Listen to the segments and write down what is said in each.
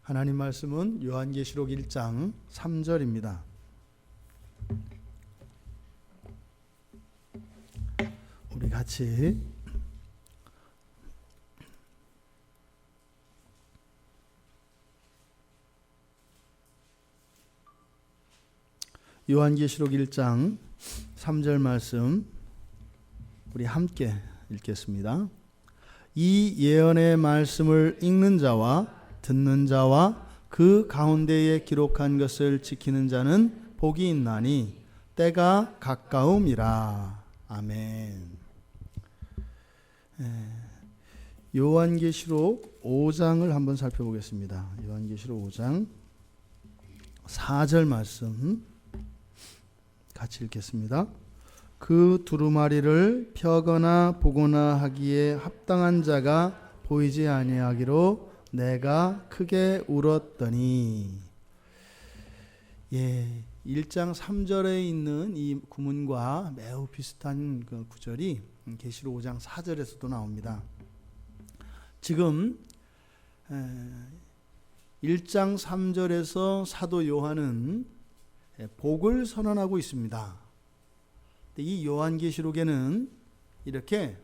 하나님 말씀은 요한계시록 1장 3절입니다. 우리 같이 요한계시록 1장 3절 말씀 우리 함께 읽겠습니다. 이 예언의 말씀을 읽는 자와 듣는 자와 그 가운데에 기록한 것을 지키는 자는 복이 있나니 때가 가까움이라. 아멘. 요한계시록 5장을 한번 살펴보겠습니다. 요한계시록 5장 4절 말씀 같이 읽겠습니다. 그 두루마리를 펴거나 보거나 하기에 합당한 자가 보이지 아니하기로 내가 크게 울었더니. 1장 3절에 있는 이 구문과 매우 비슷한 그 구절이 계시록 5장 4절에서도 나옵니다. 지금 1장 3절에서 사도 요한은 복을 선언하고 있습니다. 이 요한계시록에는 이렇게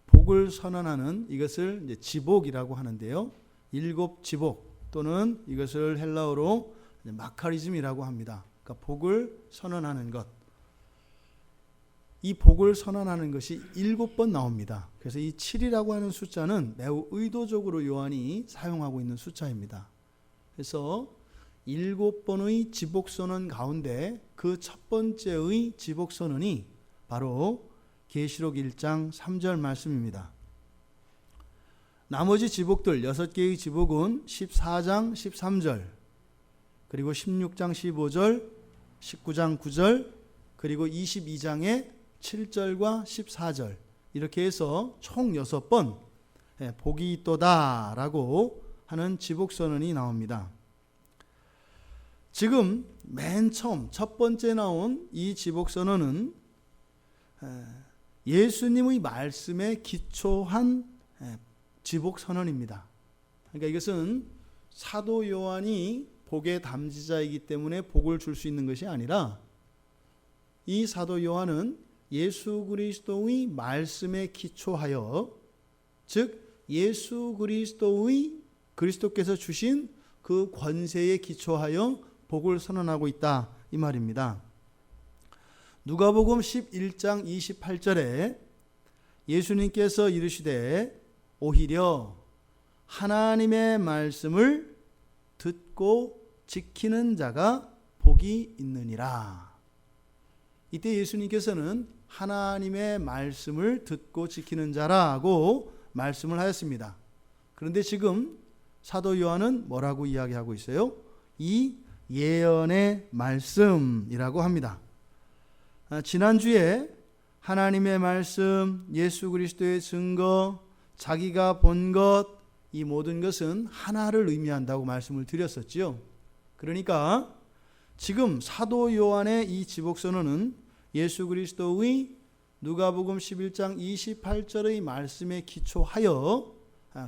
복을 선언하는 이것을 이제 지복이라고 하는데요. 7지복 또는 이것을 헬라어로 마카리즘이라고 합니다. 그러니까 복을 선언하는 것. 이 복을 선언하는 것이 7번 나옵니다. 그래서 이 7이라고 하는 숫자는 매우 의도적으로 요한이 사용하고 있는 숫자입니다. 그래서 7번의 지복선언 가운데 그 첫 번째의 지복선언이 바로 계시록 1장 3절 말씀입니다. 나머지 지복들 6개의 지복은 14장 13절 그리고 16장 15절 19장 9절 그리고 22장의 7절과 14절 이렇게 해서 총 6번 복이 있도다 라고 하는 지복선언이 나옵니다. 지금 맨 처음 첫 번째 나온 이 지복선언은 예수님의 말씀에 기초한 지복선언입니다. 그러니까 이것은 사도 요한이 복의 담지자이기 때문에 복을 줄 수 있는 것이 아니라 이 사도 요한은 예수 그리스도의 말씀에 기초하여 즉 예수 그리스도께서 주신 그 권세에 기초하여 복을 선언하고 있다 이 말입니다. 누가복음 11장 28절에 예수님께서 이르시되 오히려 하나님의 말씀을 듣고 지키는 자가 복이 있느니라. 이때 예수님께서는 하나님의 말씀을 듣고 지키는 자라고 말씀을 하였습니다. 그런데 지금 사도 요한은 뭐라고 이야기하고 있어요? 이 예언의 말씀이라고 합니다. 지난주에 하나님의 말씀, 예수 그리스도의 증거, 자기가 본 것, 이 모든 것은 하나를 의미한다고 말씀을 드렸었지요. 그러니까 지금 사도 요한의 이 지복선언은 예수 그리스도의 누가복음 11장 28절의 말씀에 기초하여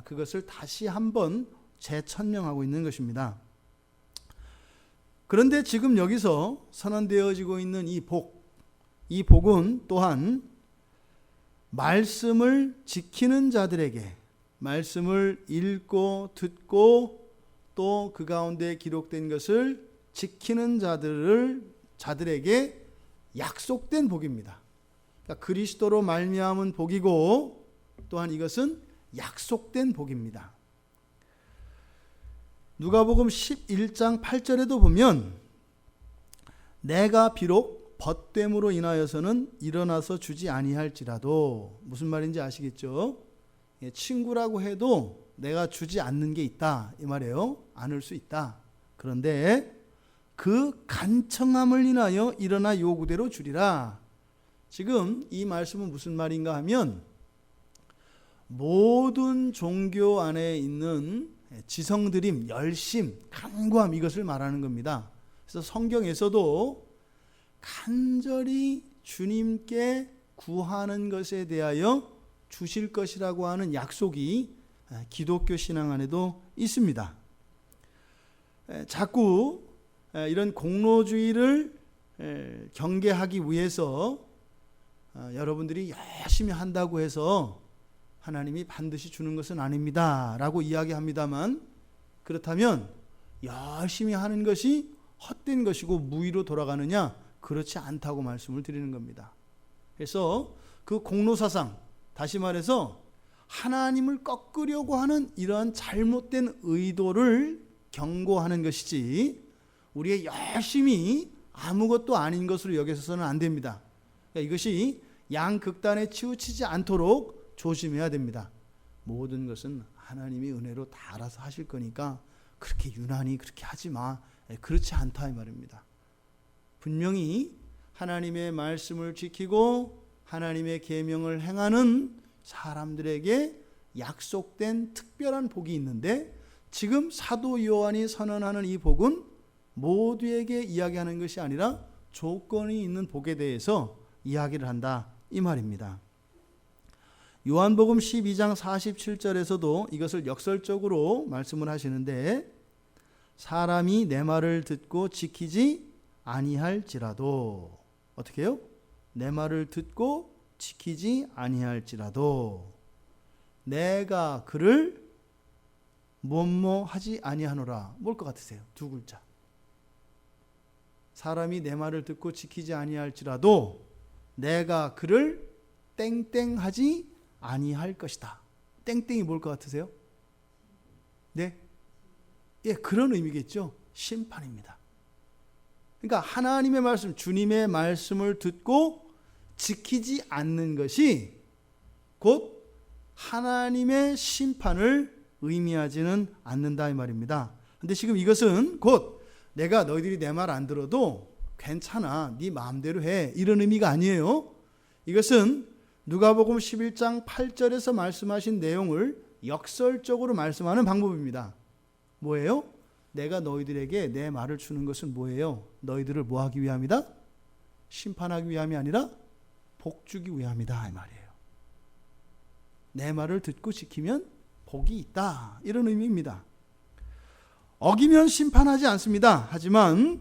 그것을 다시 한번 재천명하고 있는 것입니다. 그런데 지금 여기서 선언되어지고 있는 이 복은 또한 말씀을 지키는 자들에게 말씀을 읽고 듣고 또 그 가운데 기록된 것을 지키는 자들에게 약속된 복입니다. 그러니까 그리스도로 말미암은 복이고 또한 이것은 약속된 복입니다. 누가복음 11장 8절에도 보면 내가 비록 벗됨으로 인하여서는 일어나서 주지 아니할지라도 무슨 말인지 아시겠죠? 친구라고 해도 내가 주지 않는 게 있다 이 말이에요. 않을 수 있다. 그런데 그 간청함을 인하여 일어나 요구대로 주리라. 지금 이 말씀은 무슨 말인가 하면 모든 종교 안에 있는 지성드림, 열심, 간구함 이것을 말하는 겁니다. 그래서 성경에서도 간절히 주님께 구하는 것에 대하여 주실 것이라고 하는 약속이 기독교 신앙 안에도 있습니다. 자꾸 이런 공로주의를 경계하기 위해서 여러분들이 열심히 한다고 해서 하나님이 반드시 주는 것은 아닙니다 라고 이야기합니다만, 그렇다면 열심히 하는 것이 헛된 것이고 무의로 돌아가느냐? 그렇지 않다고 말씀을 드리는 겁니다. 그래서 그 공로사상, 다시 말해서 하나님을 꺾으려고 하는 이러한 잘못된 의도를 경고하는 것이지, 우리의 열심히 아무것도 아닌 것으로 여겨서는 안 됩니다. 그러니까 이것이 양극단에 치우치지 않도록 조심해야 됩니다. 모든 것은 하나님이 은혜로 다 알아서 하실 거니까 그렇게 유난히 그렇게 하지 마. 그렇지 않다 이 말입니다. 분명히 하나님의 말씀을 지키고 하나님의 계명을 행하는 사람들에게 약속된 특별한 복이 있는데, 지금 사도 요한이 선언하는 이 복은 모두에게 이야기하는 것이 아니라 조건이 있는 복에 대해서 이야기를 한다 이 말입니다. 요한복음 12장 47절에서도 이것을 역설적으로 말씀을 하시는데, 사람이 내 말을 듣고 지키지 아니할지라도, 어떻게 해요? 내 말을 듣고 지키지 아니할지라도 내가 그를 뭐뭐 하지 아니하노라. 뭘 것 같으세요? 두 글자. 사람이 내 말을 듣고 지키지 아니할지라도 내가 그를 땡땡하지 아니할 것이다. 땡땡이 뭘 것 같으세요? 네? 예, 그런 의미겠죠. 심판입니다. 그러니까 하나님의 말씀, 주님의 말씀을 듣고 지키지 않는 것이 곧 하나님의 심판을 의미하지는 않는다 이 말입니다. 근데 지금 이것은 곧 내가 너희들이 내 말 안 들어도 괜찮아, 네 마음대로 해, 이런 의미가 아니에요. 이것은 누가복음 11장 8절에서 말씀하신 내용을 역설적으로 말씀하는 방법입니다. 뭐예요? 내가 너희들에게 내 말을 주는 것은 뭐예요? 너희들을 뭐 하기 위함이다? 심판하기 위함이 아니라 복 주기 위함이다 이 말이에요. 내 말을 듣고 지키면 복이 있다, 이런 의미입니다. 어기면 심판하지 않습니다. 하지만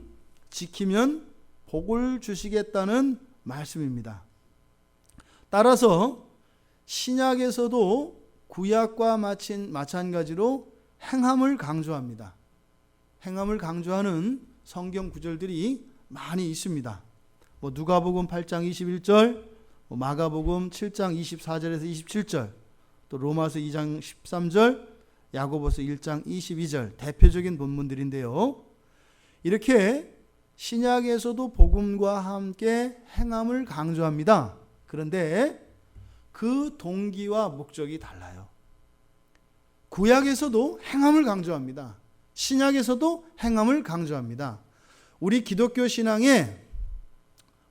지키면 복을 주시겠다는 말씀입니다. 따라서 신약에서도 구약과 마찬가지로 행함을 강조합니다. 행함을 강조하는 성경 구절들이 많이 있습니다. 누가복음 8장 21절, 마가복음 7장 24절에서 27절, 또 로마서 2장 13절, 야고보서 1장 22절, 대표적인 본문들인데요. 이렇게 신약에서도 복음과 함께 행함을 강조합니다. 그런데 그 동기와 목적이 달라요. 구약에서도 행함을 강조합니다. 신약에서도 행함을 강조합니다. 우리 기독교 신앙의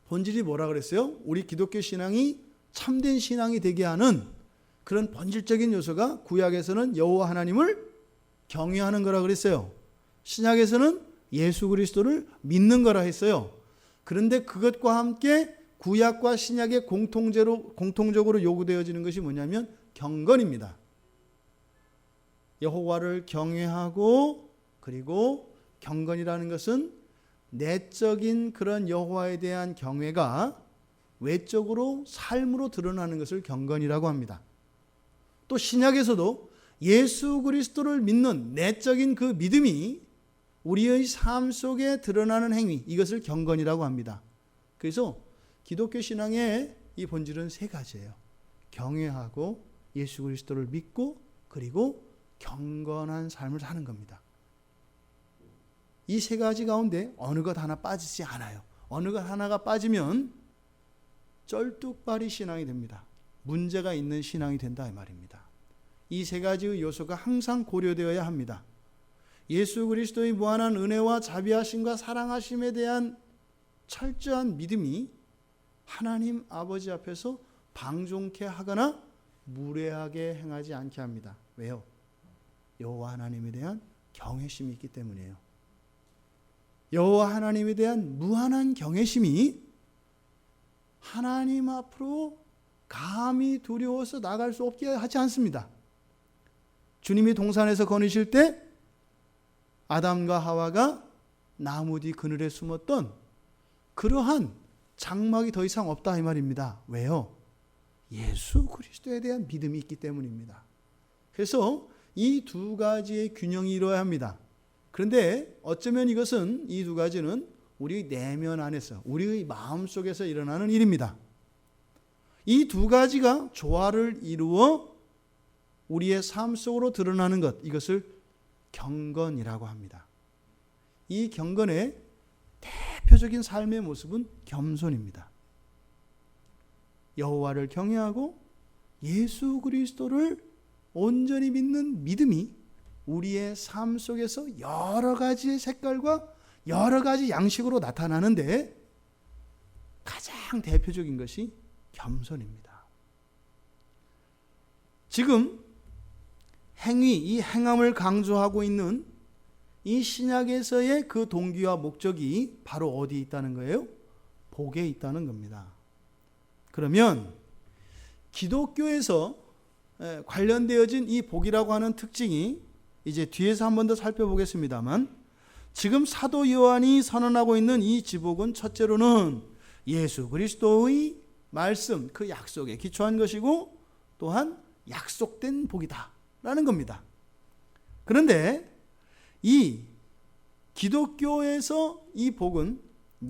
본질이 뭐라 그랬어요? 우리 기독교 신앙이 참된 신앙이 되게 하는 그런 본질적인 요소가 구약에서는 여호와 하나님을 경외하는 거라 그랬어요. 신약에서는 예수 그리스도를 믿는 거라 했어요. 그런데 그것과 함께 구약과 신약의 공통적으로 요구되어지는 것이 뭐냐면 경건입니다. 여호와를 경외하고, 그리고 경건이라는 것은 내적인 그런 여호와에 대한 경외가 외적으로 삶으로 드러나는 것을 경건이라고 합니다. 또 신약에서도 예수 그리스도를 믿는 내적인 그 믿음이 우리의 삶 속에 드러나는 행위, 이것을 경건이라고 합니다. 그래서 기독교 신앙의 이 본질은 세 가지예요. 경외하고, 예수 그리스도를 믿고, 그리고 경건한 삶을 사는 겁니다. 이 세 가지 가운데 어느 것 하나 빠지지 않아요. 어느 것 하나가 빠지면 쩔뚝발이 신앙이 됩니다. 문제가 있는 신앙이 된다 이 말입니다. 이 세 가지의 요소가 항상 고려되어야 합니다. 예수 그리스도의 무한한 은혜와 자비하심과 사랑하심에 대한 철저한 믿음이 하나님 아버지 앞에서 방종케 하거나 무례하게 행하지 않게 합니다. 왜요? 여호와 하나님에 대한 경외심이 있기 때문이에요. 여호와 하나님에 대한 무한한 경외심이 하나님 앞으로 감히 두려워서 나갈 수 없게 하지 않습니다. 주님이 동산에서 거니실 때 아담과 하와가 나무 뒤 그늘에 숨었던 그러한 장막이 더 이상 없다 이 말입니다. 왜요? 예수 그리스도에 대한 믿음이 있기 때문입니다. 그래서 이 두 가지의 균형이 이루어야 합니다. 그런데 어쩌면 이것은 이 두 가지는 우리 내면 안에서 우리의 마음속에서 일어나는 일입니다. 이 두 가지가 조화를 이루어 우리의 삶 속으로 드러나는 것, 이것을 경건이라고 합니다. 이 경건의 대표적인 삶의 모습은 겸손입니다. 여호와를 경외하고 예수 그리스도를 온전히 믿는 믿음이 우리의 삶 속에서 여러 가지의 색깔과 여러 가지 양식으로 나타나는데 가장 대표적인 것이 겸손입니다. 지금 행위, 이 행함을 강조하고 있는 이 신약에서의 그 동기와 목적이 바로 어디에 있다는 거예요? 복에 있다는 겁니다. 그러면 기독교에서 관련되어진 이 복이라고 하는 특징이 이제 뒤에서 한 번 더 살펴보겠습니다만, 지금 사도 요한이 선언하고 있는 이 지복은 첫째로는 예수 그리스도의 말씀, 그 약속에 기초한 것이고 또한 약속된 복이다 라는 겁니다. 그런데 이 기독교에서 이 복은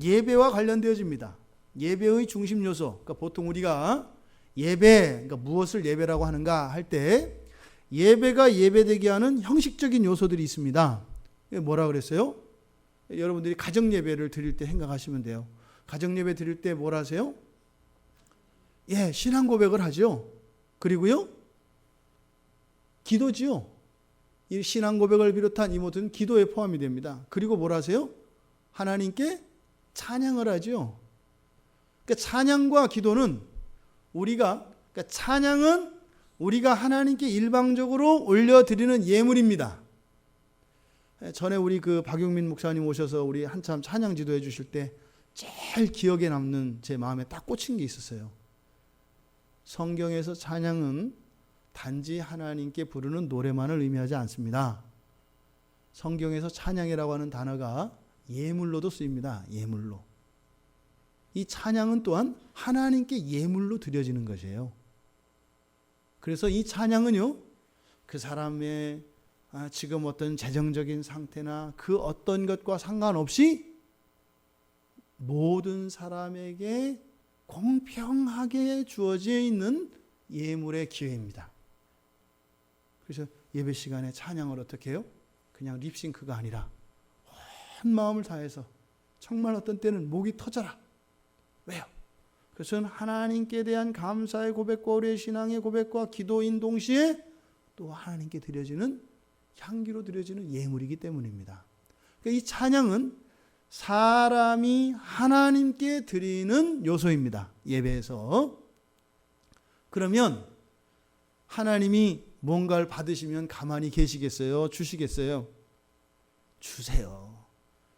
예배와 관련되어집니다. 예배의 중심 요소, 그러니까 보통 우리가 예배, 그러니까 무엇을 예배라고 하는가 할 때 예배가 예배되게 하는 형식적인 요소들이 있습니다. 뭐라 그랬어요? 여러분들이 가정 예배를 드릴 때 생각하시면 돼요. 가정 예배 드릴 때 뭘 하세요? 신앙 고백을 하죠. 그리고요, 기도지요. 이 신앙 고백을 비롯한 이 모든 기도에 포함이 됩니다. 그리고 뭘 하세요? 하나님께 찬양을 하죠. 그러니까 찬양과 기도는 그러니까 찬양은 우리가 하나님께 일방적으로 올려드리는 예물입니다. 전에 우리 그 박용민 목사님 오셔서 우리 한참 찬양 지도해 주실 때 제일 기억에 남는 제 마음에 딱 꽂힌 게 있었어요. 성경에서 찬양은 단지 하나님께 부르는 노래만을 의미하지 않습니다. 성경에서 찬양이라고 하는 단어가 예물로도 쓰입니다. 예물로. 이 찬양은 또한 하나님께 예물로 드려지는 것이에요. 그래서 이 찬양은요, 그 사람의 지금 어떤 재정적인 상태나 그 어떤 것과 상관없이 모든 사람에게 공평하게 주어져 있는 예물의 기회입니다. 그래서 예배 시간에 찬양을 어떻게 해요? 그냥 립싱크가 아니라 온 마음을 다해서 정말 어떤 때는 목이 터져라. 왜요? 그것은 하나님께 대한 감사의 고백과 우리의 신앙의 고백과 기도인 동시에 또 하나님께 드려지는 향기로 드려지는 예물이기 때문입니다. 그러니까 이 찬양은 사람이 하나님께 드리는 요소입니다. 예배에서. 그러면 하나님이 뭔가를 받으시면 가만히 계시겠어요? 주시겠어요? 주세요.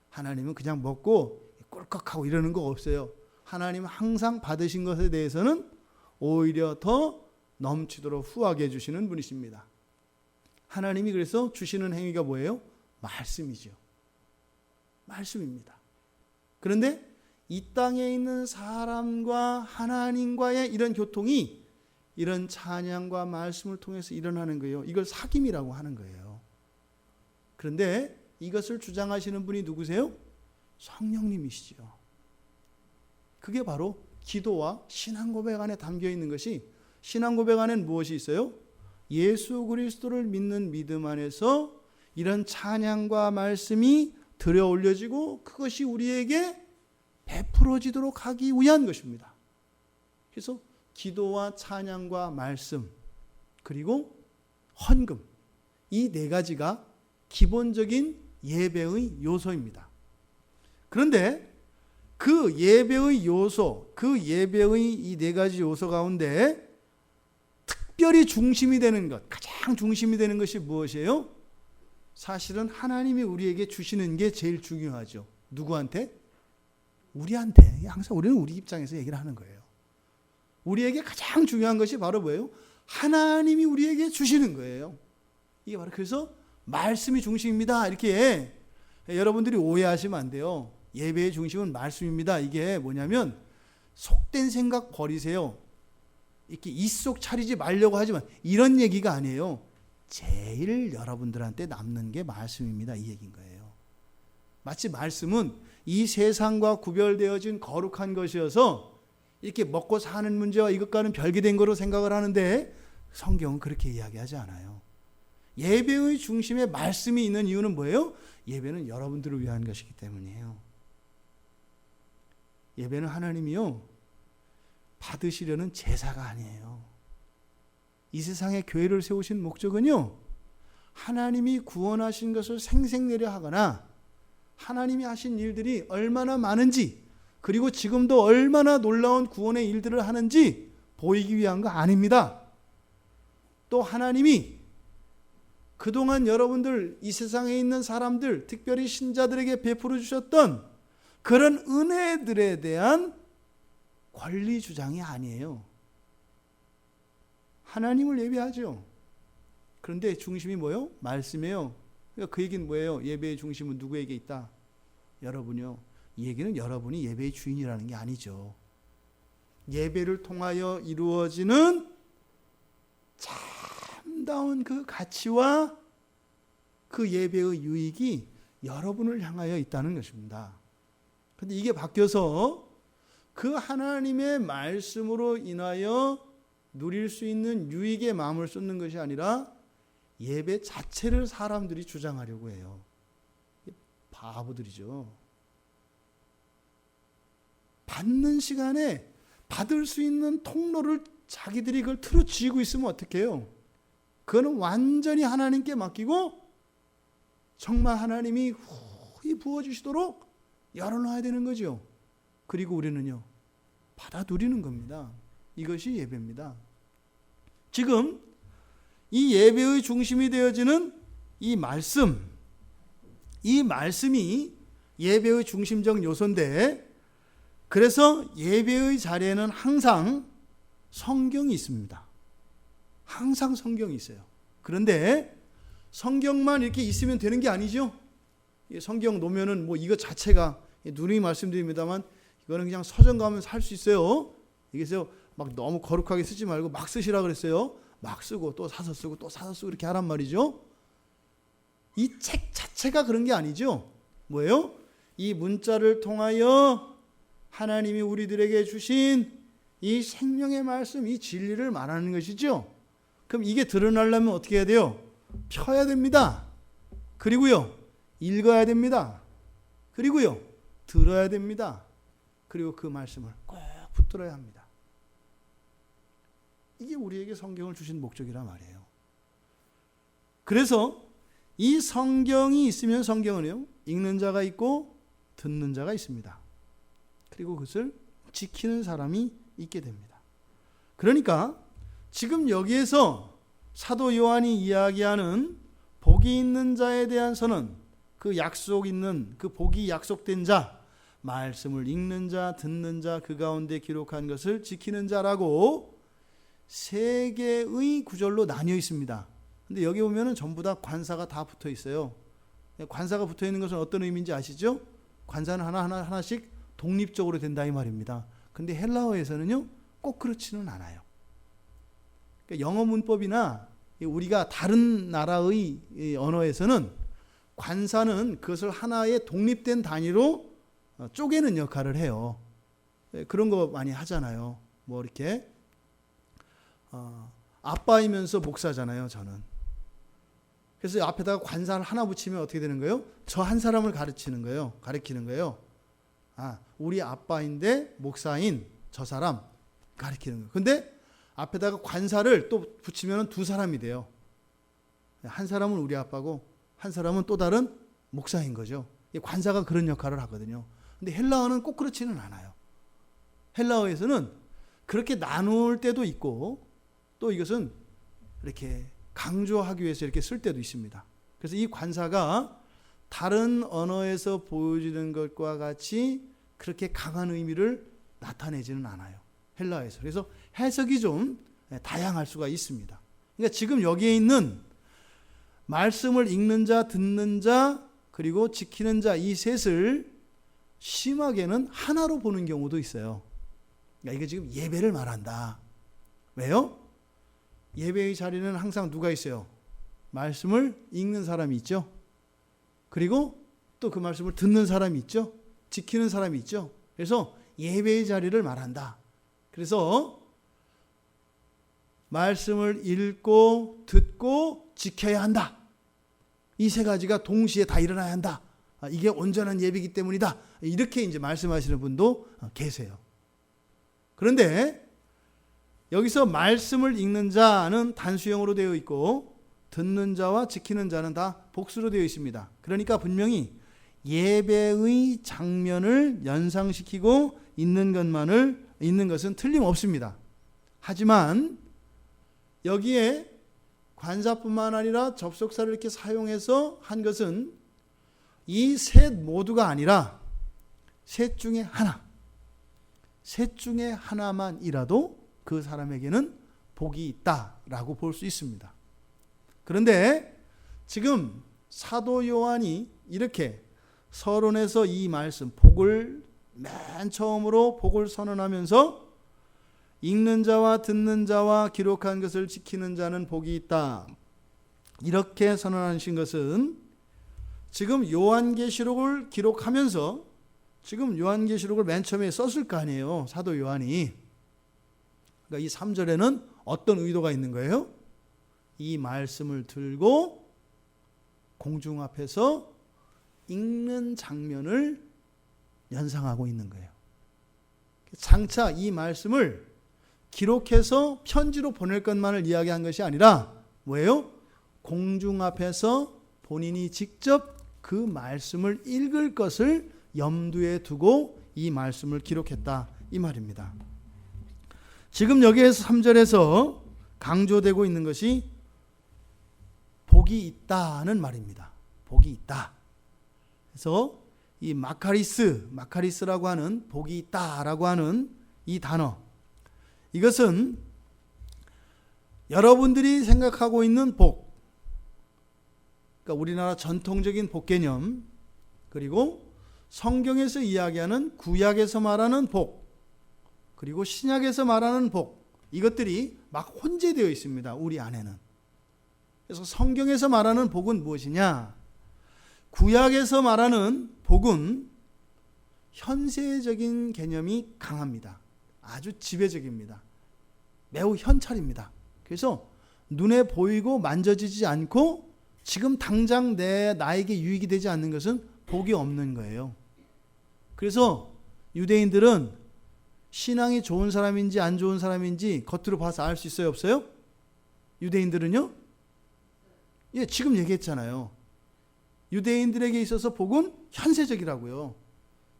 하나님은 그냥 먹고 꿀꺽하고 이러는 거 없어요. 하나님은 항상 받으신 것에 대해서는 오히려 더 넘치도록 후하게 해주시는 분이십니다. 하나님이 그래서 주시는 행위가 뭐예요? 말씀이죠. 말씀입니다. 그런데 이 땅에 있는 사람과 하나님과의 이런 교통이 이런 찬양과 말씀을 통해서 일어나는 거예요. 이걸 사귐이라고 하는 거예요. 그런데 이것을 주장하시는 분이 누구세요? 성령님이시죠. 그게 바로 기도와 신앙 고백 안에 담겨 있는 것이, 신앙 고백 안에는 무엇이 있어요? 예수 그리스도를 믿는 믿음 안에서 이런 찬양과 말씀이 들여 올려지고 그것이 우리에게 베풀어지도록 하기 위한 것입니다. 그래서 기도와 찬양과 말씀 그리고 헌금, 이 네 가지가 기본적인 예배의 요소입니다. 그런데 그 예배의 요소, 그 예배의 이 네 가지 요소 가운데 특별히 중심이 되는 것, 가장 중심이 되는 것이 무엇이에요? 사실은 하나님이 우리에게 주시는 게 제일 중요하죠. 누구한테? 우리한테. 항상 우리는 우리 입장에서 얘기를 하는 거예요. 우리에게 가장 중요한 것이 바로 뭐예요? 하나님이 우리에게 주시는 거예요. 이게 바로 그래서 말씀이 중심입니다. 이렇게 여러분들이 오해하시면 안 돼요. 예배의 중심은 말씀입니다. 이게 뭐냐면 속된 생각 버리세요. 이렇게 입속 차리지 말려고 하지만 이런 얘기가 아니에요. 제일 여러분들한테 남는 게 말씀입니다. 이 얘기인 거예요. 마치 말씀은 이 세상과 구별되어진 거룩한 것이어서 이렇게 먹고 사는 문제와 이것과는 별개된 거로 생각을 하는데 성경은 그렇게 이야기하지 않아요. 예배의 중심에 말씀이 있는 이유는 뭐예요? 예배는 여러분들을 위한 것이기 때문이에요. 예배는 하나님이요 받으시려는 제사가 아니에요. 이 세상에 교회를 세우신 목적은요 하나님이 구원하신 것을 생색내려 하거나 하나님이 하신 일들이 얼마나 많은지 그리고 지금도 얼마나 놀라운 구원의 일들을 하는지 보이기 위한 거 아닙니다. 또 하나님이 그동안 여러분들 이 세상에 있는 사람들 특별히 신자들에게 베풀어 주셨던 그런 은혜들에 대한 권리 주장이 아니에요. 하나님을 예배하죠. 그런데 중심이 뭐예요? 말씀이에요. 그러니까 그 얘기는 뭐예요? 예배의 중심은 누구에게 있다? 여러분이요. 이 얘기는 여러분이 예배의 주인이라는 게 아니죠. 예배를 통하여 이루어지는 참다운 그 가치와 그 예배의 유익이 여러분을 향하여 있다는 것입니다. 그런데 이게 바뀌어서 그 하나님의 말씀으로 인하여 누릴 수 있는 유익에 마음을 쏟는 것이 아니라 예배 자체를 사람들이 주장하려고 해요. 바보들이죠. 받는 시간에 받을 수 있는 통로를 자기들이 그걸 틀어쥐고 있으면 어떡해요? 그거는 완전히 하나님께 맡기고 정말 하나님이 후히 부어주시도록 열어놔야 되는 거죠. 그리고 우리는요 받아 누리는 겁니다. 이것이 예배입니다. 지금 이 예배의 중심이 되어지는 이 말씀이 예배의 중심적 요소인데 그래서 예배의 자리에는 항상 성경이 있습니다. 항상 성경이 있어요. 그런데 성경만 이렇게 있으면 되는 게 아니죠. 성경 놓으면은 뭐 이거 자체가 누누이 말씀드립니다만 이거는 그냥 서점 가면 살 수 있어요. 이게서 막 너무 거룩하게 쓰지 말고 막 쓰시라 그랬어요. 막 쓰고 또 사서 쓰고 또 사서 쓰고 이렇게 하란 말이죠. 이 책 자체가 그런 게 아니죠. 뭐예요? 이 문자를 통하여 하나님이 우리들에게 주신 이 생명의 말씀, 이 진리를 말하는 것이죠. 그럼 이게 드러나려면 어떻게 해야 돼요? 펴야 됩니다. 그리고요, 읽어야 됩니다. 그리고요, 들어야 됩니다. 그리고 그 말씀을 꼭 붙들어야 합니다. 이게 우리에게 성경을 주신 목적이란 말이에요. 그래서 이 성경이 있으면 성경은요, 읽는 자가 있고 듣는 자가 있습니다. 그리고 그것을 지키는 사람이 있게 됩니다. 그러니까 지금 여기에서 사도 요한이 이야기하는 복이 있는 자에 대한 선언, 그 약속 있는 그 복이 약속된 자, 말씀을 읽는 자, 듣는 자, 그 가운데 기록한 것을 지키는 자라고 세 개의 구절로 나뉘어 있습니다. 근데 여기 보면은 전부 다 관사가 다 붙어 있어요. 관사가 붙어 있는 것은 어떤 의미인지 아시죠? 관사는 하나씩 독립적으로 된다 이 말입니다. 근데 헬라어에서는요, 꼭 그렇지는 않아요. 그러니까 영어 문법이나 우리가 다른 나라의 언어에서는 관사는 그것을 하나의 독립된 단위로 쪼개는 역할을 해요. 그런 거 많이 하잖아요. 뭐 이렇게 아빠이면서 목사잖아요, 저는. 그래서 앞에다가 관사를 하나 붙이면 어떻게 되는 거예요? 저 한 사람을 가르치는 거예요. 가르치는 거예요. 우리 아빠인데 목사인 저 사람 가르치는 거예요. 근데 앞에다가 관사를 또 붙이면 두 사람이 돼요. 한 사람은 우리 아빠고 한 사람은 또 다른 목사인 거죠. 관사가 그런 역할을 하거든요. 근데 헬라어는 꼭 그렇지는 않아요. 헬라어에서는 그렇게 나눌 때도 있고 또 이것은 이렇게 강조하기 위해서 이렇게 쓸 때도 있습니다. 그래서 이 관사가 다른 언어에서 보여지는 것과 같이 그렇게 강한 의미를 나타내지는 않아요. 헬라어에서. 그래서 해석이 좀 다양할 수가 있습니다. 그러니까 지금 여기에 있는 말씀을 읽는 자, 듣는 자, 그리고 지키는 자, 이 셋을 심하게는 하나로 보는 경우도 있어요. 그러니까 이게 지금 예배를 말한다. 왜요? 예배의 자리는 항상 누가 있어요? 말씀을 읽는 사람이 있죠. 그리고 또 그 말씀을 듣는 사람이 있죠. 지키는 사람이 있죠. 그래서 예배의 자리를 말한다. 그래서 말씀을 읽고 듣고 지켜야 한다. 이 세 가지가 동시에 다 일어나야 한다. 이게 온전한 예배이기 때문이다. 이렇게 이제 말씀하시는 분도 계세요. 그런데 여기서 말씀을 읽는 자는 단수형으로 되어 있고 듣는 자와 지키는 자는 다 복수로 되어 있습니다. 그러니까 분명히 예배의 장면을 연상시키고 있는 것은 틀림없습니다. 하지만 여기에 관사뿐만 아니라 접속사를 이렇게 사용해서 한 것은 이 셋 모두가 아니라 셋 중에 하나, 셋 중에 하나만이라도 그 사람에게는 복이 있다라고 볼 수 있습니다. 그런데 지금 사도 요한이 이렇게 서론에서 이 말씀, 복을 맨 처음으로 복을 선언하면서 읽는 자와 듣는 자와 기록한 것을 지키는 자는 복이 있다. 이렇게 선언하신 것은 지금 요한계시록을 기록하면서 지금 요한계시록을 맨 처음에 썼을 거 아니에요. 사도 요한이. 그러니까 이 3절에는 어떤 의도가 있는 거예요? 이 말씀을 들고 공중 앞에서 읽는 장면을 연상하고 있는 거예요. 장차 이 말씀을 기록해서 편지로 보낼 것만을 이야기한 것이 아니라 뭐예요? 공중 앞에서 본인이 직접 그 말씀을 읽을 것을 염두에 두고 이 말씀을 기록했다 이 말입니다. 지금 여기에서 3절에서 강조되고 있는 것이 복이 있다는 말입니다. 복이 있다. 그래서 이 마카리스라고 하는 복이 있다라고 하는 이 단어, 이것은 여러분들이 생각하고 있는 복, 그러니까 우리나라 전통적인 복 개념, 그리고 성경에서 이야기하는 구약에서 말하는 복, 그리고 신약에서 말하는 복, 이것들이 막 혼재되어 있습니다. 우리 안에는. 그래서 성경에서 말하는 복은 무엇이냐? 구약에서 말하는 복은 현세적인 개념이 강합니다. 아주 지배적입니다. 매우 현찰입니다. 그래서 눈에 보이고 만져지지 않고 지금 당장 나에게 유익이 되지 않는 것은 복이 없는 거예요. 그래서 유대인들은 신앙이 좋은 사람인지 안 좋은 사람인지 겉으로 봐서 알 수 있어요, 없어요? 유대인들은요? 예, 지금 얘기했잖아요. 유대인들에게 있어서 복은 현세적이라고요.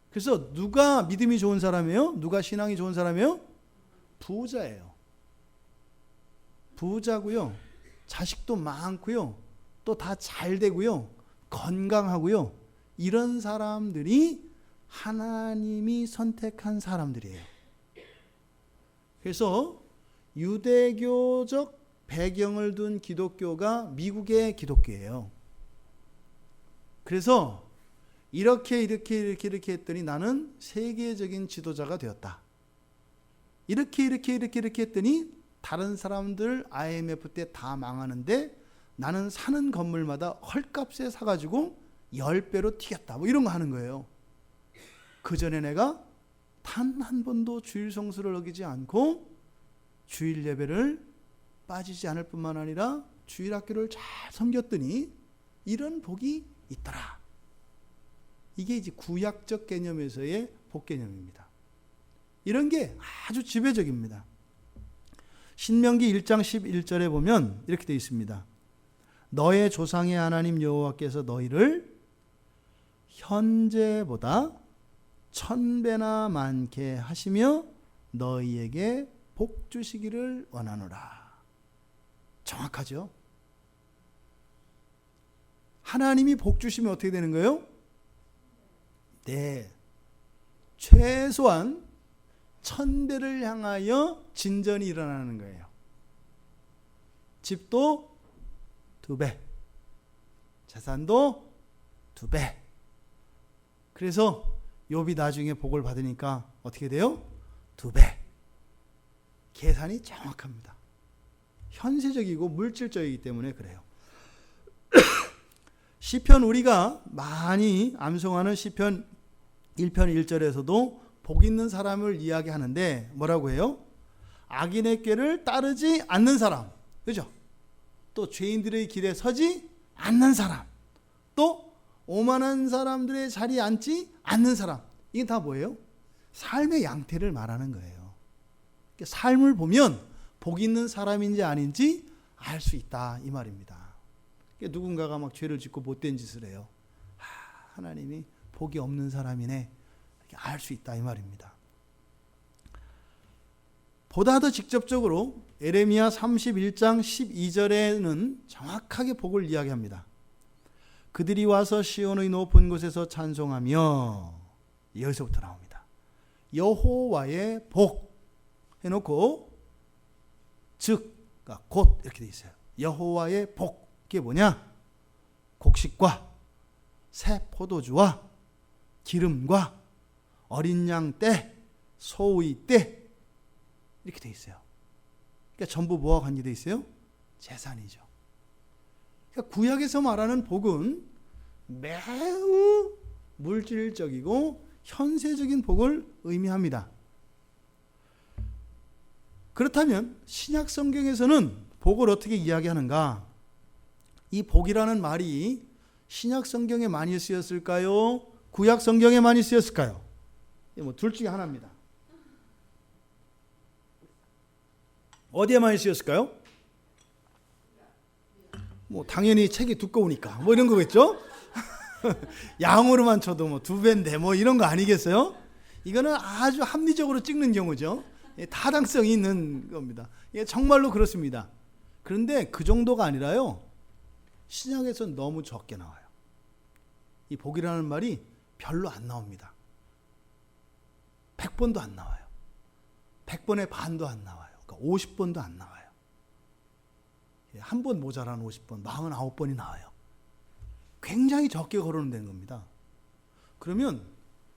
그래서 누가 믿음이 좋은 사람이에요? 누가 신앙이 좋은 사람이에요? 부자예요. 부자고요. 자식도 많고요. 또 다 잘 되고요. 건강하고요. 이런 사람들이 하나님이 선택한 사람들이에요. 그래서 유대교적 배경을 둔 기독교가 미국의 기독교예요. 그래서 이렇게 했더니 나는 세계적인 지도자가 되었다. 이렇게 했더니 다른 사람들 IMF 때 다 망하는데 나는 사는 건물마다 헐값에 사가지고 10배로 튀겼다. 뭐 이런 거 하는 거예요. 그 전에 내가 단 한 번도 주일 성수를 어기지 않고 주일 예배를 빠지지 않을 뿐만 아니라 주일 학교를 잘 섬겼더니 이런 복이 있더라. 이게 이제 구약적 개념에서의 복 개념입니다. 이런 게 아주 지배적입니다. 신명기 1장 11절에 보면 이렇게 되어 있습니다. 너의 조상의 하나님 여호와께서 너희를 현재보다 1000배나 많게 하시며 너희에게 복 주시기를 원하노라. 정확하죠? 하나님이 복 주시면 어떻게 되는 거예요? 네, 최소한 1000배를 향하여 진전이 일어나는 거예요. 집도 2배, 재산도 2배. 그래서 욥이 나중에 복을 받으니까 어떻게 돼요? 2배. 계산이 정확합니다. 현세적이고 물질적이기 때문에 그래요. 시편 우리가 많이 암송하는 시편 1편 1절에서도 복 있는 사람을 이야기하는데 뭐라고 해요? 악인의 꾀를 따르지 않는 사람, 그죠? 또 죄인들의 길에 서지 않는 사람, 또 오만한 사람들의 자리에 앉지 않는 사람. 이게 다 뭐예요? 삶의 양태를 말하는 거예요. 삶을 보면 복 있는 사람인지 아닌지 알 수 있다 이 말입니다. 누군가가 막 죄를 짓고 못된 짓을 해요. 하나님이 복이 없는 사람이네, 이렇게 알 수 있다 이 말입니다. 보다 더 직접적으로 에레미야 31장 12절에는 정확하게 복을 이야기합니다. 그들이 와서 시온의 높은 곳에서 찬송하며, 여기서부터 나옵니다. 여호와의 복 해놓고 즉, 그러니까 곧 이렇게 돼 있어요. 여호와의 복, 이게 뭐냐? 곡식과 새 포도주와 기름과 어린 양 때, 소의 때, 이렇게 돼 있어요. 그러니까 전부 뭐와 관계돼 있어요? 재산이죠. 그러니까 구약에서 말하는 복은 매우 물질적이고 현세적인 복을 의미합니다. 그렇다면 신약 성경에서는 복을 어떻게 이야기하는가? 이 복이라는 말이 신약 성경에 많이 쓰였을까요? 구약 성경에 많이 쓰였을까요? 뭐 둘 중에 하나입니다. 어디에 많이 쓰였을까요? 뭐 당연히 책이 두꺼우니까 뭐 이런 거겠죠? 양으로만 쳐도 뭐 2배인데 뭐 이런 거 아니겠어요? 이거는 아주 합리적으로 찍는 경우죠. 타당성이 있는 겁니다. 정말로 그렇습니다. 그런데 그 정도가 아니라요, 신약에서는 너무 적게 나와요. 이 복이라는 말이 별로 안 나옵니다. 100번도 안 나와요. 100번의 반도 안 나와요. 그러니까 50번도 안 나와요. 한 번 모자란 50번, 49번이 나와요. 굉장히 적게 거론된 겁니다. 그러면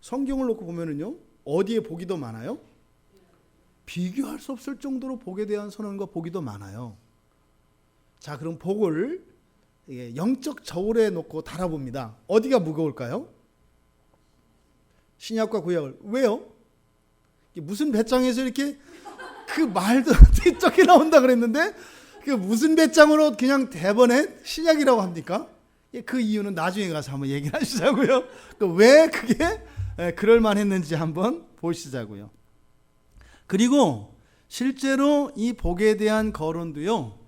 성경을 놓고 보면은요, 어디에 복이 더 많아요? 비교할 수 없을 정도로 복에 대한 선언과 복이 더 많아요. 자, 그럼 복을 영적 저울에 놓고 달아봅니다. 어디가 무거울까요? 신약과 구약을. 왜요? 무슨 배짱에서 이렇게 그 말도 적게 나온다 그랬는데 그 무슨 배짱으로 그냥 대번에 신약이라고 합니까? 그 이유는 나중에 가서 한번 얘기를 하시자고요. 왜 그게 그럴만 했는지 한번 보시자고요. 그리고 실제로 이 복에 대한 거론도요,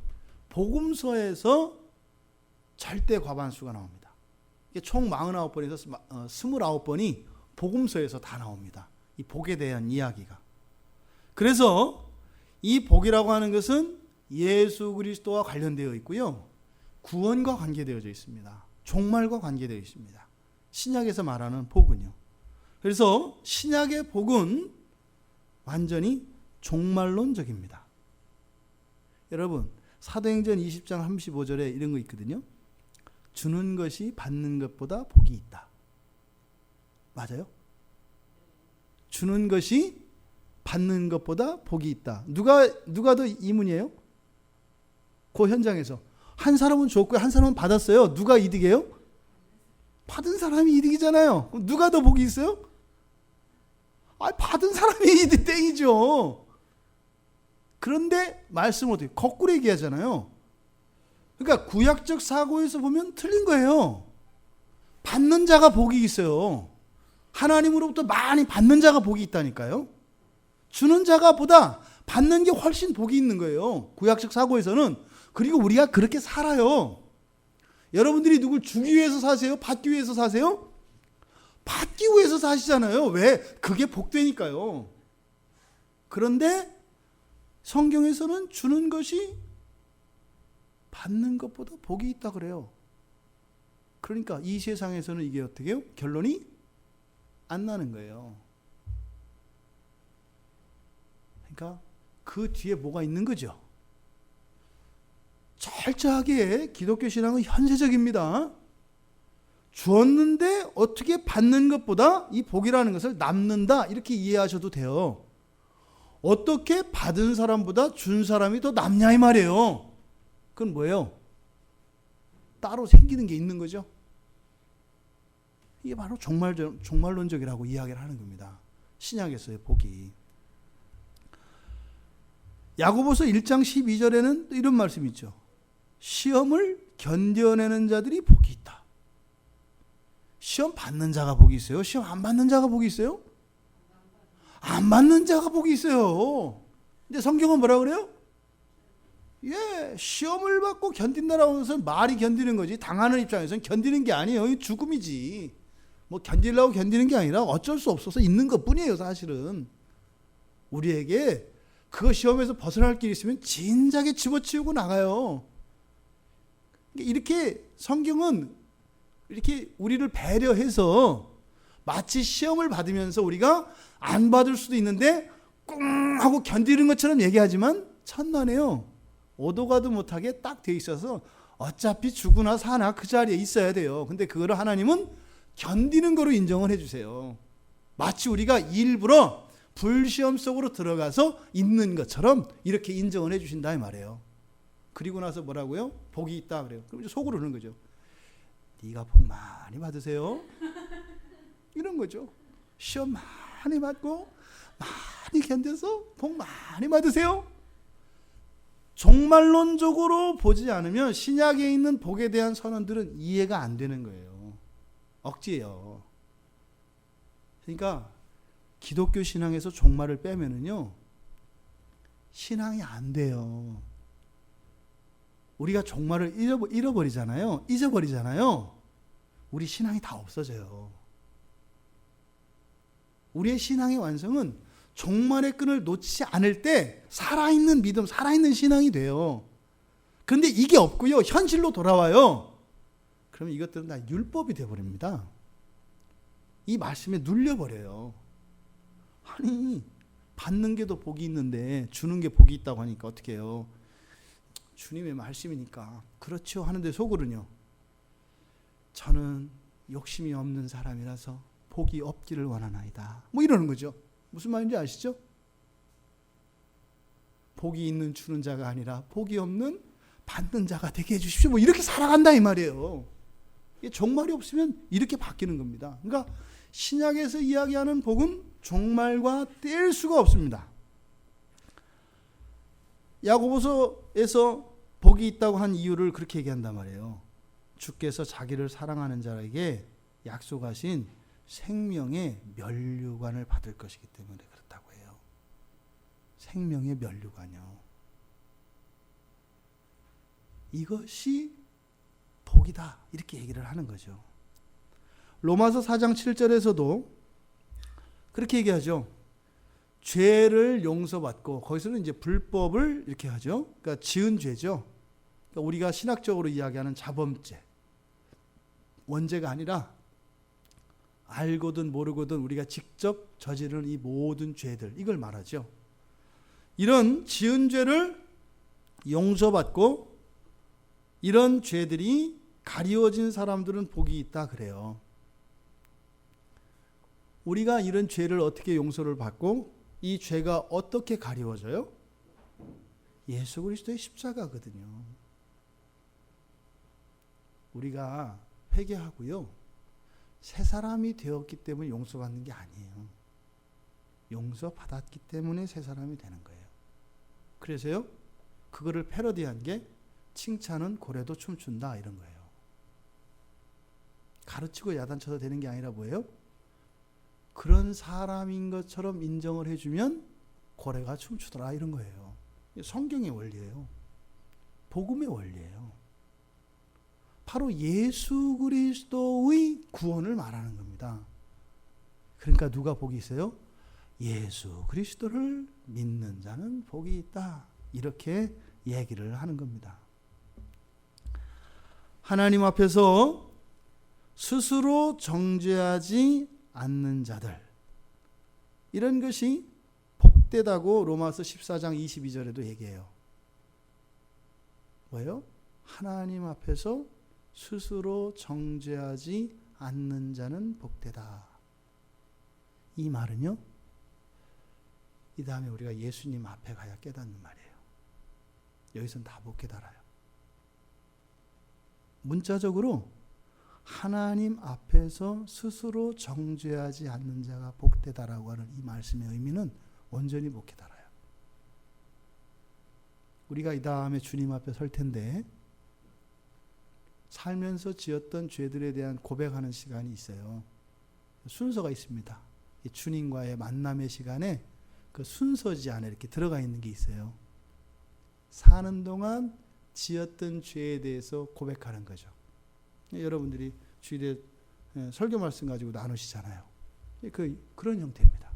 복음서에서 절대 과반수가 나옵니다. 총 49번에서 29번이 복음서에서 다 나옵니다. 이 복에 대한 이야기가. 그래서 이 복이라고 하는 것은 예수 그리스도와 관련되어 있고요, 구원과 관계되어 있습니다. 종말과 관계되어 있습니다. 신약에서 말하는 복은요. 그래서 신약의 복은 완전히 종말론적입니다. 여러분, 사도행전 20장 35절에 이런 거 있거든요. 주는 것이 받는 것보다 복이 있다. 맞아요? 주는 것이 받는 것보다 복이 있다. 누가 더 이문이에요? 그 현장에서 한 사람은 줬고요, 한 사람은 받았어요. 누가 이득이에요? 받은 사람이 이득이잖아요. 그럼 누가 더 복이 있어요? 받은 사람이 이득 땡이죠. 그런데 말씀은 어떻게 거꾸로 얘기하잖아요. 그러니까 구약적 사고에서 보면 틀린 거예요. 받는 자가 복이 있어요. 하나님으로부터 많이 받는 자가 복이 있다니까요. 주는 자가 보다 받는 게 훨씬 복이 있는 거예요. 구약적 사고에서는. 그리고 우리가 그렇게 살아요. 여러분들이 누굴 주기 위해서 사세요? 받기 위해서 사세요? 받기 위해서 사시잖아요. 왜? 그게 복되니까요. 그런데 성경에서는 주는 것이 받는 것보다 복이 있다 그래요. 그러니까 이 세상에서는 이게 어떻게 해요? 결론이 안 나는 거예요. 그러니까 그 뒤에 뭐가 있는 거죠? 철저하게 기독교 신앙은 현세적입니다. 주었는데 어떻게 받는 것보다 이 복이라는 것을 남는다, 이렇게 이해하셔도 돼요. 어떻게 받은 사람보다 준 사람이 더 남냐 이 말이에요. 그건 뭐예요? 따로 생기는 게 있는 거죠. 이게 바로 종말론적이라고 이야기를 하는 겁니다. 신약에서의 복이. 야고보서 1장 12절에는 이런 말씀이 있죠. 시험을 견뎌내는 자들이 복이 있다. 시험 받는 자가 복이 있어요? 시험 안 받는 자가 복이 있어요? 안 받는 자가 복이 있어요. 근데 성경은 뭐라 그래요? 시험을 받고 견딘다라고 하는 것은 말이 견디는 거지, 당하는 입장에서는 견디는 게 아니에요. 이 죽음이지. 뭐 견디려고 견디는 게 아니라 어쩔 수 없어서 있는 것 뿐이에요. 사실은 우리에게 그 시험에서 벗어날 길이 있으면 진작에 집어치우고 나가요. 이렇게 성경은 이렇게 우리를 배려해서 마치 시험을 받으면서 우리가 안 받을 수도 있는데 꿍 하고 견디는 것처럼 얘기하지만 천만에요. 오도 가도 못하게 딱 돼 있어서 어차피 죽으나 사나 그 자리에 있어야 돼요. 근데 그거를 하나님은 견디는 거로 인정을 해주세요. 마치 우리가 일부러 불시험 속으로 들어가서 있는 것처럼 이렇게 인정을 해주신다 이 말이에요. 그리고 나서 뭐라고요? 복이 있다 그래요. 그럼 이제 속으로 그러는 거죠. 네가 복 많이 받으세요. 이런 거죠. 시험 많이 받고 많이 견뎌서 복 많이 받으세요. 종말론적으로 보지 않으면 신약에 있는 복에 대한 선언들은 이해가 안 되는 거예요. 억지예요. 그러니까 기독교 신앙에서 종말을 빼면은요, 신앙이 안 돼요. 우리가 종말을 잊어버리잖아요. 우리 신앙이 다 없어져요. 우리의 신앙의 완성은 종말의 끈을 놓지 않을 때 살아있는 믿음, 살아있는 신앙이 돼요. 그런데 이게 없고요, 현실로 돌아와요. 그러면 이것들은 다 율법이 되어버립니다. 이 말씀에 눌려버려요. 아니, 받는 게 더 복이 있는데 주는 게 복이 있다고 하니까 어떻게 해요? 주님의 말씀이니까 그렇죠 하는데 속으로는요, 저는 욕심이 없는 사람이라서 복이 없기를 원하나이다, 뭐 이러는 거죠. 무슨 말인지 아시죠? 복이 있는 주는 자가 아니라 복이 없는 받는 자가 되게 해주십시오, 뭐 이렇게 살아간다 이 말이에요. 종말이 없으면 이렇게 바뀌는 겁니다. 그러니까 신약에서 이야기하는 복은 종말과 뗄 수가 없습니다. 야고보서에서 복이 있다고 한 이유를 그렇게 얘기한단 말이에요. 주께서 자기를 사랑하는 자에게 약속하신 생명의 면류관을 받을 것이기 때문에 그렇다고 해요. 생명의 면류관이요. 이것이 복이다, 이렇게 얘기를 하는 거죠. 로마서 4장 7절에서도 그렇게 얘기하죠. 죄를 용서받고, 거기서는 이제 불법을 이렇게 하죠. 그러니까 지은 죄죠. 그러니까 우리가 신학적으로 이야기하는 자범죄, 원죄가 아니라 알고든 모르고든 우리가 직접 저지르는 이 모든 죄들, 이걸 말하죠. 이런 지은 죄를 용서받고 이런 죄들이 가리워진 사람들은 복이 있다 그래요. 우리가 이런 죄를 어떻게 용서를 받고 이 죄가 어떻게 가리워져요? 예수 그리스도의 십자가거든요. 우리가 회개하고요, 새 사람이 되었기 때문에 용서받는 게 아니에요. 용서받았기 때문에 새 사람이 되는 거예요. 그래서요, 그거를 패러디한 게 칭찬은 고래도 춤춘다, 이런 거예요. 가르치고 야단쳐서 되는 게 아니라 뭐예요? 그런 사람인 것처럼 인정을 해주면 고래가 춤추더라, 이런 거예요. 성경의 원리예요. 복음의 원리예요. 바로 예수 그리스도의 구원을 말하는 겁니다. 그러니까 누가 복이 있어요? 예수 그리스도를 믿는 자는 복이 있다, 이렇게 얘기를 하는 겁니다. 하나님 앞에서 스스로 정죄하지 않는 자들, 이런 것이 복되다고 로마서 14장 22절에도 얘기해요. 뭐예요? 하나님 앞에서 스스로 정죄하지 않는 자는 복되다. 이 말은요, 이 다음에 우리가 예수님 앞에 가야 깨닫는 말이에요. 여기서는 다 못 깨달아요. 문자적으로 하나님 앞에서 스스로 정죄하지 않는 자가 복되다라고 하는 이 말씀의 의미는 온전히 못 깨달아요. 우리가 이 다음에 주님 앞에 설 텐데 살면서 지었던 죄들에 대한 고백하는 시간이 있어요. 순서가 있습니다. 주님과의 만남의 시간에 그 순서지 안에 이렇게 들어가 있는 게 있어요. 사는 동안 지었던 죄에 대해서 고백하는 거죠. 여러분들이 주일에 설교 말씀 가지고 나누시잖아요. 그런 형태입니다.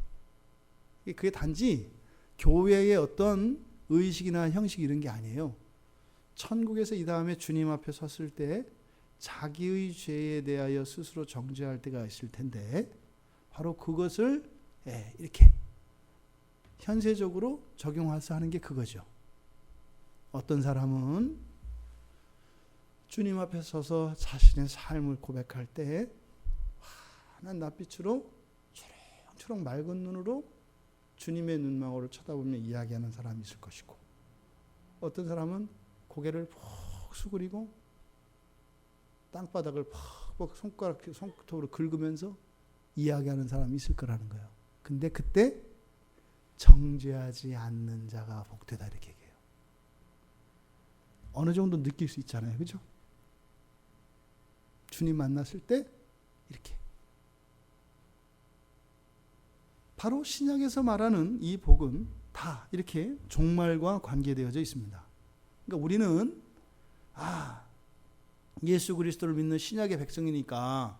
그게 단지 교회의 어떤 의식이나 형식 이런 게 아니에요. 천국에서 이 다음에 주님 앞에 섰을 때 자기의 죄에 대하여 스스로 정죄할 때가 있을 텐데 바로 그것을 이렇게 현세적으로 적용해서 하는 게 그거죠. 어떤 사람은 주님 앞에 서서 자신의 삶을 고백할 때 환한 낯빛으로 초롱초롱 맑은 눈으로 주님의 눈망울을 쳐다보며 이야기하는 사람이 있을 것이고, 어떤 사람은 고개를 푹 수그리고 땅바닥을 푹 손톱으로 긁으면서 이야기하는 사람이 있을 거라는 거예요. 근데 그때 정죄하지 않는 자가 복되다 이렇게 얘기해요. 어느 정도 느낄 수 있잖아요. 그죠? 주님 만났을 때 이렇게. 바로 신약에서 말하는 이 복은 다 이렇게 종말과 관계되어져 있습니다. 그러니까 우리는 예수 그리스도를 믿는 신약의 백성이니까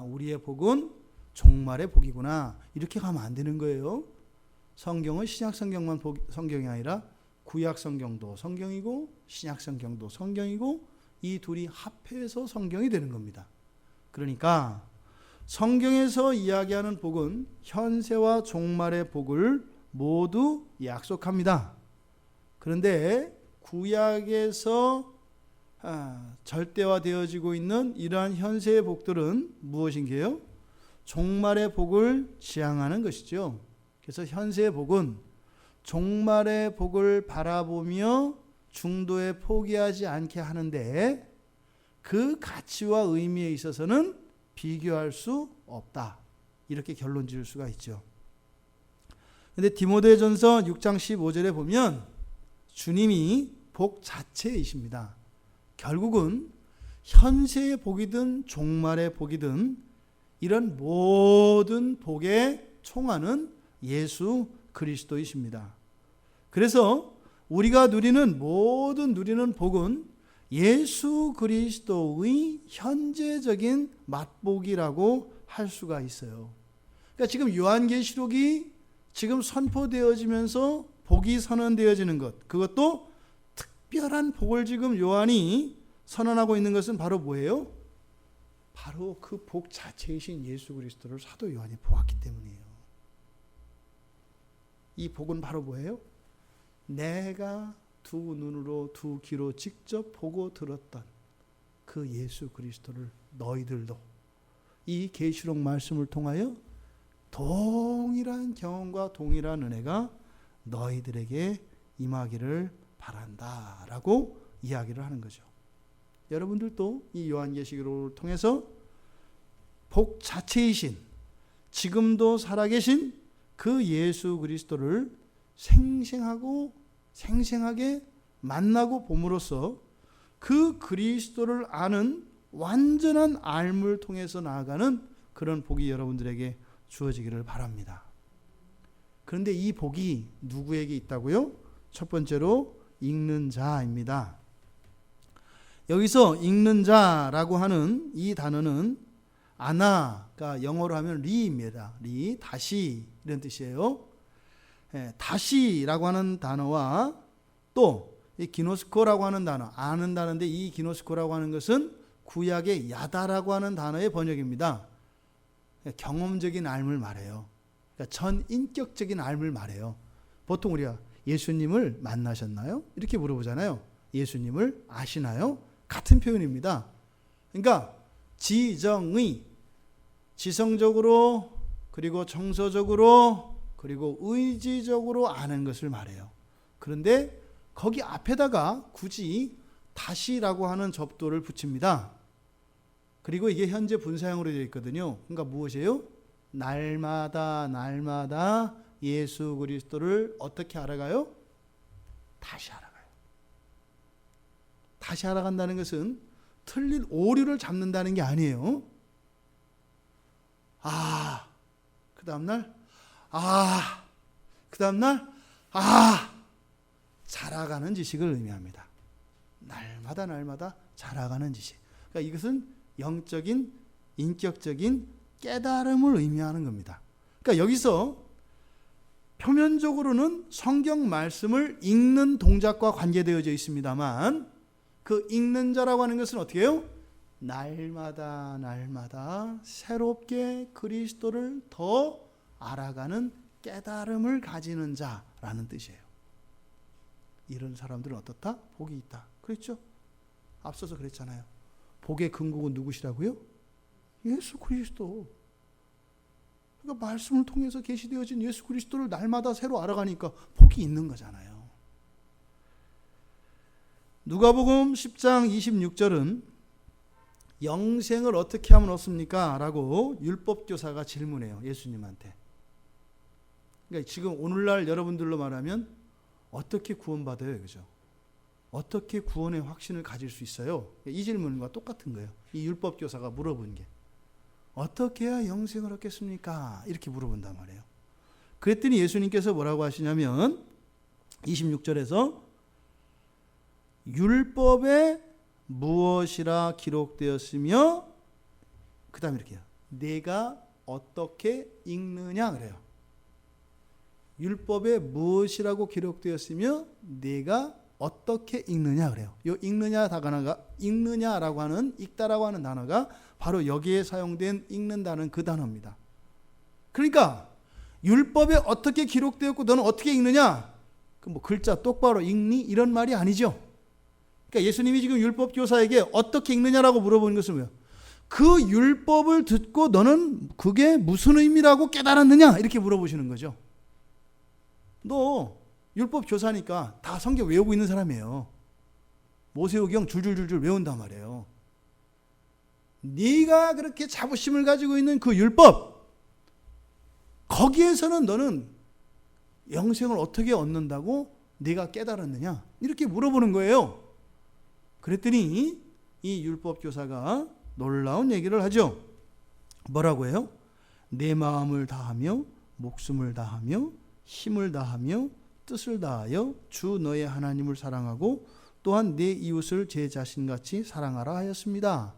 우리의 복은 종말의 복이구나 이렇게 가면 안 되는 거예요. 성경은 신약 성경만 성경이 아니라 구약 성경도 성경이고 신약 성경도 성경이고 이 둘이 합해서 성경이 되는 겁니다. 그러니까 성경에서 이야기하는 복은 현세와 종말의 복을 모두 약속합니다. 그런데 구약에서 절대화되어지고 있는 이러한 현세의 복들은 무엇인가요? 종말의 복을 지향하는 것이죠. 그래서 현세의 복은 종말의 복을 바라보며 중도에 포기하지 않게 하는데 그 가치와 의미에 있어서는 비교할 수 없다. 이렇게 결론 지을 수가 있죠. 그런데 디모데전서 6장 15절에 보면 주님이 복 자체이십니다. 결국은 현세의 복이든 종말의 복이든 이런 모든 복의 총화는 예수 그리스도이십니다. 그래서 우리가 누리는 복은 예수 그리스도의 현재적인 맛복이라고 할 수가 있어요. 그러니까 지금 요한계시록이 지금 선포되어지면서 복이 선언되어지는 것, 그것도 특별한 복을 지금 요한이 선언하고 있는 것은 바로 뭐예요? 바로 그 복 자체이신 예수 그리스도를 사도 요한이 보았기 때문이에요. 이 복은 바로 뭐예요? 내가 두 눈으로 두 귀로 직접 보고 들었던 그 예수 그리스도를 너희들도 이 계시록 말씀을 통하여 동일한 경험과 동일한 은혜가 너희들에게 임하기를 바란다라고 이야기를 하는 거죠. 여러분들도 이 요한계시록을 통해서 복 자체이신 지금도 살아계신 그 예수 그리스도를 생생하게 만나고 봄으로써 그 그리스도를 아는 완전한 알물 통해서 나아가는 그런 복이 여러분들에게 주어지기를 바랍니다. 그런데 이 복이 누구에게 있다고요? 첫 번째로 읽는 자입니다. 여기서 읽는 자라고 하는 이 단어는 아나가 영어로 하면 리입니다. 리, 다시 이런 뜻이에요. 다시라고 하는 단어와 또 이 기노스코라고 하는 단어, 아는 단어인데 이 기노스코라고 하는 것은 구약의 야다라고 하는 단어의 번역입니다. 경험적인 알물 말해요. 그러니까 전인격적인 알물 말해요. 보통 우리가 예수님을 만나셨나요? 이렇게 물어보잖아요. 예수님을 아시나요? 같은 표현입니다. 그러니까 지정의, 지성적으로 그리고 정서적으로 그리고 의지적으로 아는 것을 말해요. 그런데 거기 앞에다가 굳이 다시라고 하는 접두를 붙입니다. 그리고 이게 현재 분사형으로 되어 있거든요. 그러니까 무엇이에요? 날마다 예수 그리스도를 어떻게 알아가요? 다시 알아가요. 다시 알아간다는 것은 틀린 오류를 잡는다는 게 아니에요. 그 다음날 그 다음날 자라가는 지식을 의미합니다. 날마다 자라가는 지식. 그러니까 이것은 영적인 인격적인 깨달음을 의미하는 겁니다. 그러니까 여기서 표면적으로는 성경 말씀을 읽는 동작과 관계되어져 있습니다만 그 읽는 자라고 하는 것은 어떻게 해요? 날마다 새롭게 그리스도를 더 알아가는 깨달음을 가지는 자라는 뜻이에요. 이런 사람들은 어떻다? 복이 있다. 그렇죠? 앞서서 그랬잖아요. 복의 근국은 누구시라고요? 예수 그리스도. 그러니까 말씀을 통해서 계시되어진 예수 그리스도를 날마다 새로 알아가니까 복이 있는 거잖아요. 누가복음 10장 26절은 영생을 어떻게 하면 얻습니까? 라고 율법교사가 질문해요. 예수님한테. 그러니까 지금 오늘날 여러분들로 말하면 어떻게 구원받아요? 그죠? 어떻게 구원의 확신을 가질 수 있어요? 이 질문과 똑같은 거예요. 이 율법교사가 물어본 게. 어떻게 해야 영생을 얻겠습니까? 이렇게 물어본단 말이에요. 그랬더니 예수님께서 뭐라고 하시냐면 26절에서 율법에 무엇이라 기록되었으며 그 다음에 이렇게요. 내가 어떻게 읽느냐 그래요. 율법에 무엇이라고 기록되었으며 내가 어떻게 읽느냐 그래요. 이 읽느냐 단어가 읽느냐라고 하는 읽다라고 하는 단어가 바로 여기에 사용된 읽는다는 그 단어입니다. 그러니까 율법에 어떻게 기록되었고 너는 어떻게 읽느냐? 그 뭐 글자 똑바로 읽니? 이런 말이 아니죠. 그러니까 예수님이 지금 율법 교사에게 어떻게 읽느냐라고 물어보는 것은 뭐예요? 그 율법을 듣고 너는 그게 무슨 의미라고 깨달았느냐? 이렇게 물어보시는 거죠. 너 율법 교사니까 다 성경 외우고 있는 사람이에요. 모세오경 줄줄줄줄 외운단 말이에요. 네가 그렇게 자부심을 가지고 있는 그 율법, 거기에서는 너는 영생을 어떻게 얻는다고 네가 깨달았느냐? 이렇게 물어보는 거예요. 그랬더니 이 율법 교사가 놀라운 얘기를 하죠. 뭐라고 해요? 내 마음을 다하며 목숨을 다하며 힘을 다하며 뜻을 다하여 주 너의 하나님을 사랑하고 또한 내 이웃을 제 자신같이 사랑하라 하였습니다.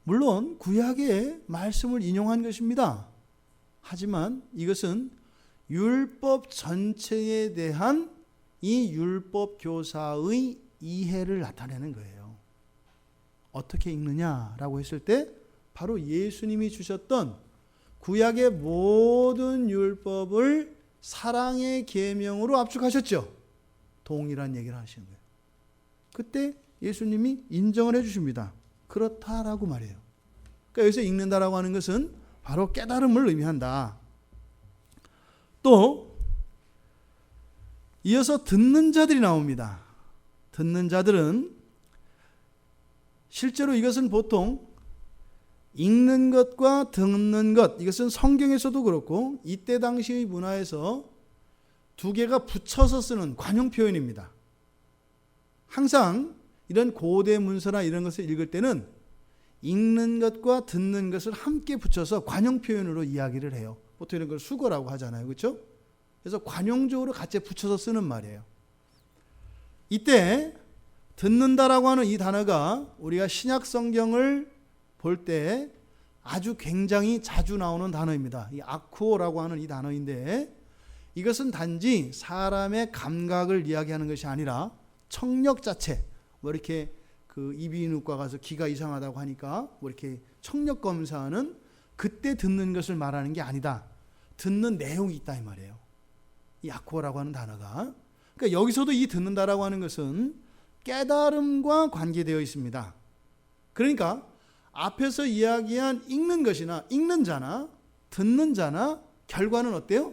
물론 구약의 말씀을 인용한 것입니다. 하지만 이것은 율법 전체에 대한 이 율법 교사의 이해를 나타내는 거예요. 어떻게 읽느냐라고 했을 때 바로 예수님이 주셨던 구약의 모든 율법을 사랑의 계명으로 압축하셨죠. 동일한 얘기를 하시는 거예요. 그때 예수님이 인정을 해주십니다. 그렇다라고 말해요. 그러니까 여기서 읽는다라고 하는 것은 바로 깨달음을 의미한다. 또 이어서 듣는 자들이 나옵니다. 듣는 자들은 실제로 이것은 보통 읽는 것과 듣는 것, 이것은 성경에서도 그렇고 이때 당시의 문화에서 두 개가 붙여서 쓰는 관용 표현입니다. 항상 이런 고대 문서나 이런 것을 읽을 때는 읽는 것과 듣는 것을 함께 붙여서 관용 표현으로 이야기를 해요. 보통 이런 걸 수거라고 하잖아요. 그렇죠? 그래서 관용적으로 같이 붙여서 쓰는 말이에요. 이때 듣는다라고 하는 이 단어가 우리가 신약 성경을 볼 때 아주 굉장히 자주 나오는 단어입니다. 이 아쿠오라고 하는 이 단어인데 이것은 단지 사람의 감각을 이야기하는 것이 아니라 청력 자체, 뭐 이렇게 그 이비인후과 가서 귀가 이상하다고 하니까 뭐 이렇게 청력 검사는 그때 듣는 것을 말하는 게 아니다. 듣는 내용이 있다 이 말이에요. 이 아쿠오라고 하는 단어가. 그러니까 여기서도 이 듣는다라고 하는 것은 깨달음과 관계되어 있습니다. 그러니까 앞에서 이야기한 읽는 것이나 읽는 자나 듣는 자나 결과는 어때요?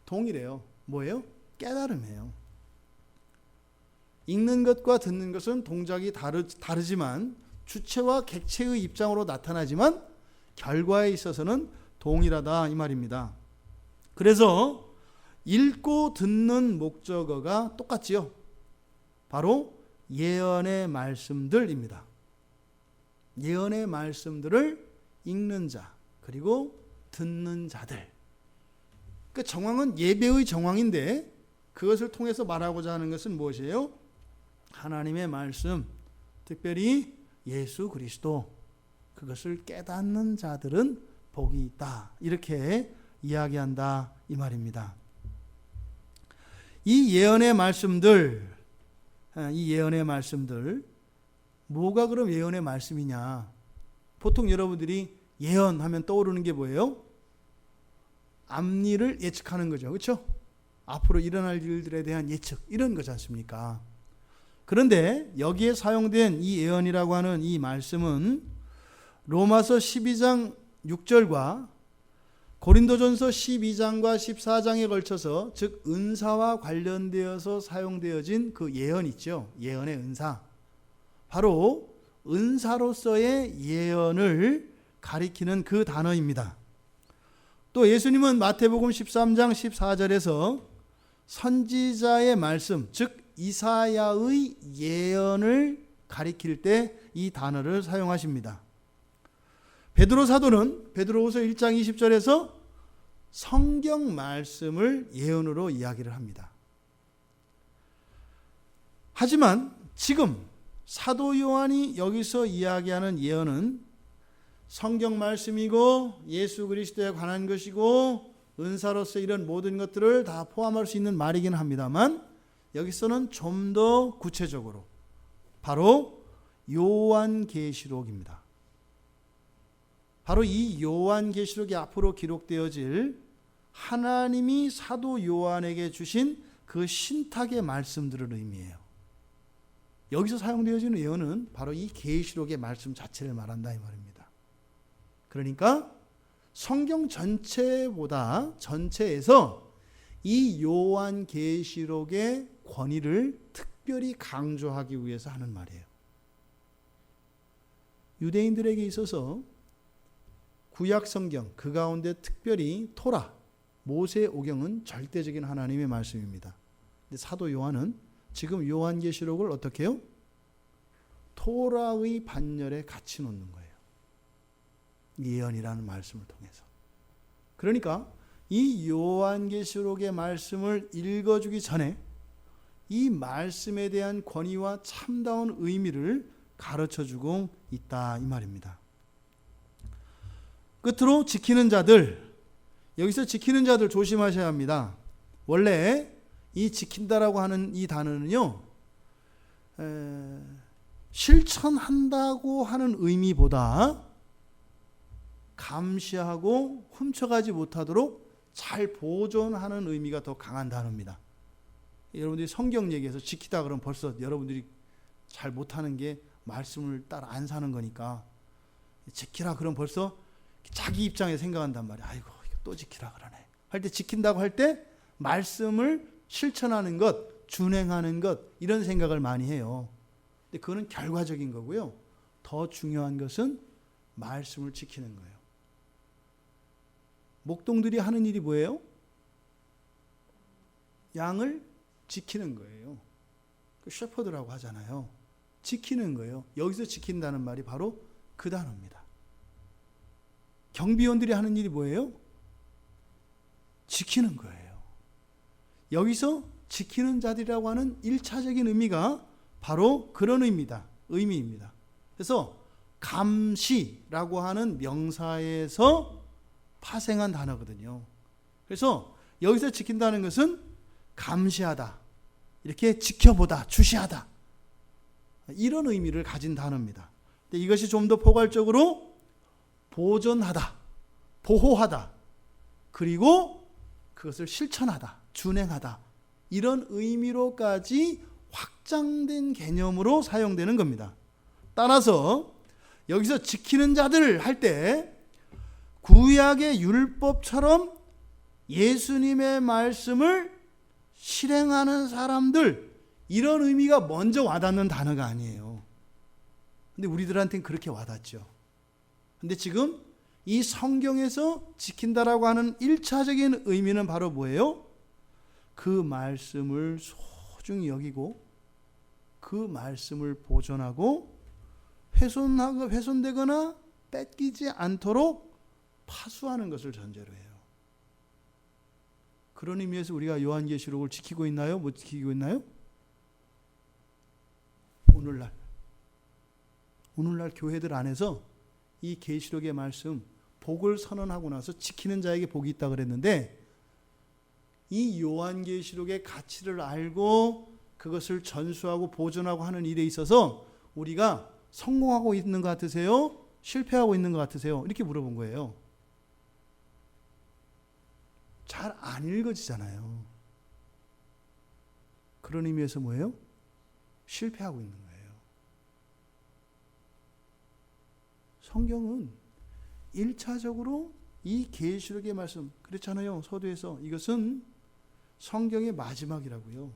동일해요. 뭐예요? 깨달음이에요. 읽는 것과 듣는 것은 동작이 다르지만 주체와 객체의 입장으로 나타나지만 결과에 있어서는 동일하다 이 말입니다. 그래서 읽고 듣는 목적어가 똑같지요. 바로 예언의 말씀들입니다. 예언의 말씀들을 읽는 자 그리고 듣는 자들. 그 정황은 예배의 정황인데 그것을 통해서 말하고자 하는 것은 무엇이에요? 하나님의 말씀, 특별히 예수 그리스도, 그것을 깨닫는 자들은 복이 있다. 이렇게 이야기한다 이 말입니다. 이 예언의 말씀들, 뭐가 그럼 예언의 말씀이냐? 보통 여러분들이 예언하면 떠오르는 게 뭐예요? 앞일을 예측하는 거죠. 그렇죠? 앞으로 일어날 일들에 대한 예측, 이런 거지 않습니까? 그런데 여기에 사용된 이 예언이라고 하는 이 말씀은 로마서 12장 6절과 고린도전서 12장과 14장에 걸쳐서, 즉 은사와 관련되어서 사용되어진 그 예언 있죠. 예언의 은사. 바로 은사로서의 예언을 가리키는 그 단어입니다. 또 예수님은 마태복음 13장 14절에서 선지자의 말씀, 즉 이사야의 예언을 가리킬 때 이 단어를 사용하십니다. 베드로 사도는 베드로후서 1장 20절에서 성경 말씀을 예언으로 이야기를 합니다. 하지만 지금 사도 요한이 여기서 이야기하는 예언은 성경 말씀이고 예수 그리스도에 관한 것이고 은사로서 이런 모든 것들을 다 포함할 수 있는 말이긴 합니다만, 여기서는 좀 더 구체적으로 바로 요한계시록입니다. 바로 이 요한계시록이 앞으로 기록되어질 하나님이 사도 요한에게 주신 그 신탁의 말씀들을 의미해요. 여기서 사용되어지는 예언은 바로 이 계시록의 말씀 자체를 말한다 이 말입니다. 그러니까 성경 전체에서 이 요한계시록의 권위를 특별히 강조하기 위해서 하는 말이에요. 유대인들에게 있어서 구약 성경, 그 가운데 특별히 토라, 모세오경은 절대적인 하나님의 말씀입니다. 근데 사도 요한은 지금 요한계시록을 어떻게 해요? 토라의 반열에 같이 놓는 거예요. 예언이라는 말씀을 통해서. 그러니까 이 요한계시록의 말씀을 읽어주기 전에 이 말씀에 대한 권위와 참다운 의미를 가르쳐주고 있다 이 말입니다. 끝으로 지키는 자들, 여기서 지키는 자들 조심하셔야 합니다. 원래 이 지킨다라고 하는 이 단어는요, 실천한다고 하는 의미보다 감시하고 훔쳐가지 못하도록 잘 보존하는 의미가 더 강한 단어입니다. 여러분들이 성경 얘기해서 지키다 그러면 벌써 여러분들이 잘 못하는 게 말씀을 따라 안 사는 거니까, 지키라 그러면 벌써 자기 입장에 생각한단 말이야. 아이고 또 지키라 그러네 할 때, 지킨다고 할 때 말씀을 실천하는 것, 준행하는 것, 이런 생각을 많이 해요. 근데 그거는 결과적인 거고요. 더 중요한 것은 말씀을 지키는 거예요. 목동들이 하는 일이 뭐예요? 양을 지키는 거예요. 그 셰퍼드라고 하잖아요. 지키는 거예요. 여기서 지킨다는 말이 바로 그 단어입니다. 경비원들이 하는 일이 뭐예요? 지키는 거예요. 여기서 지키는 자들이라고 하는 1차적인 의미가 바로 그런 의미입니다. 그래서 감시라고 하는 명사에서 파생한 단어거든요. 그래서 여기서 지킨다는 것은 감시하다, 이렇게 지켜보다, 주시하다, 이런 의미를 가진 단어입니다. 근데 이것이 좀 더 포괄적으로 보존하다, 보호하다, 그리고 그것을 실천하다, 준행하다, 이런 의미로까지 확장된 개념으로 사용되는 겁니다. 따라서 여기서 지키는 자들 할 때 구약의 율법처럼 예수님의 말씀을 실행하는 사람들, 이런 의미가 먼저 와닿는 단어가 아니에요. 근데 우리들한테는 그렇게 와닿죠. 근데 지금 이 성경에서 지킨다라고 하는 1차적인 의미는 바로 뭐예요? 그 말씀을 소중히 여기고 그 말씀을 보존하고 훼손되거나 뺏기지 않도록 파수하는 것을 전제로 해요. 그런 의미에서 우리가 요한계시록을 지키고 있나요? 못 지키고 있나요? 오늘날 교회들 안에서 이 계시록의 말씀 복을 선언하고 나서 지키는 자에게 복이 있다 그랬는데, 이 요한계시록의 가치를 알고 그것을 전수하고 보존하고 하는 일에 있어서 우리가 성공하고 있는 것 같으세요? 실패하고 있는 것 같으세요? 이렇게 물어본 거예요. 잘 안 읽어지잖아요. 그런 의미에서 뭐예요? 실패하고 있는 거예요. 성경은 1차적으로 이 계시록의 말씀, 그렇잖아요. 서두에서 이것은 성경의 마지막이라고요.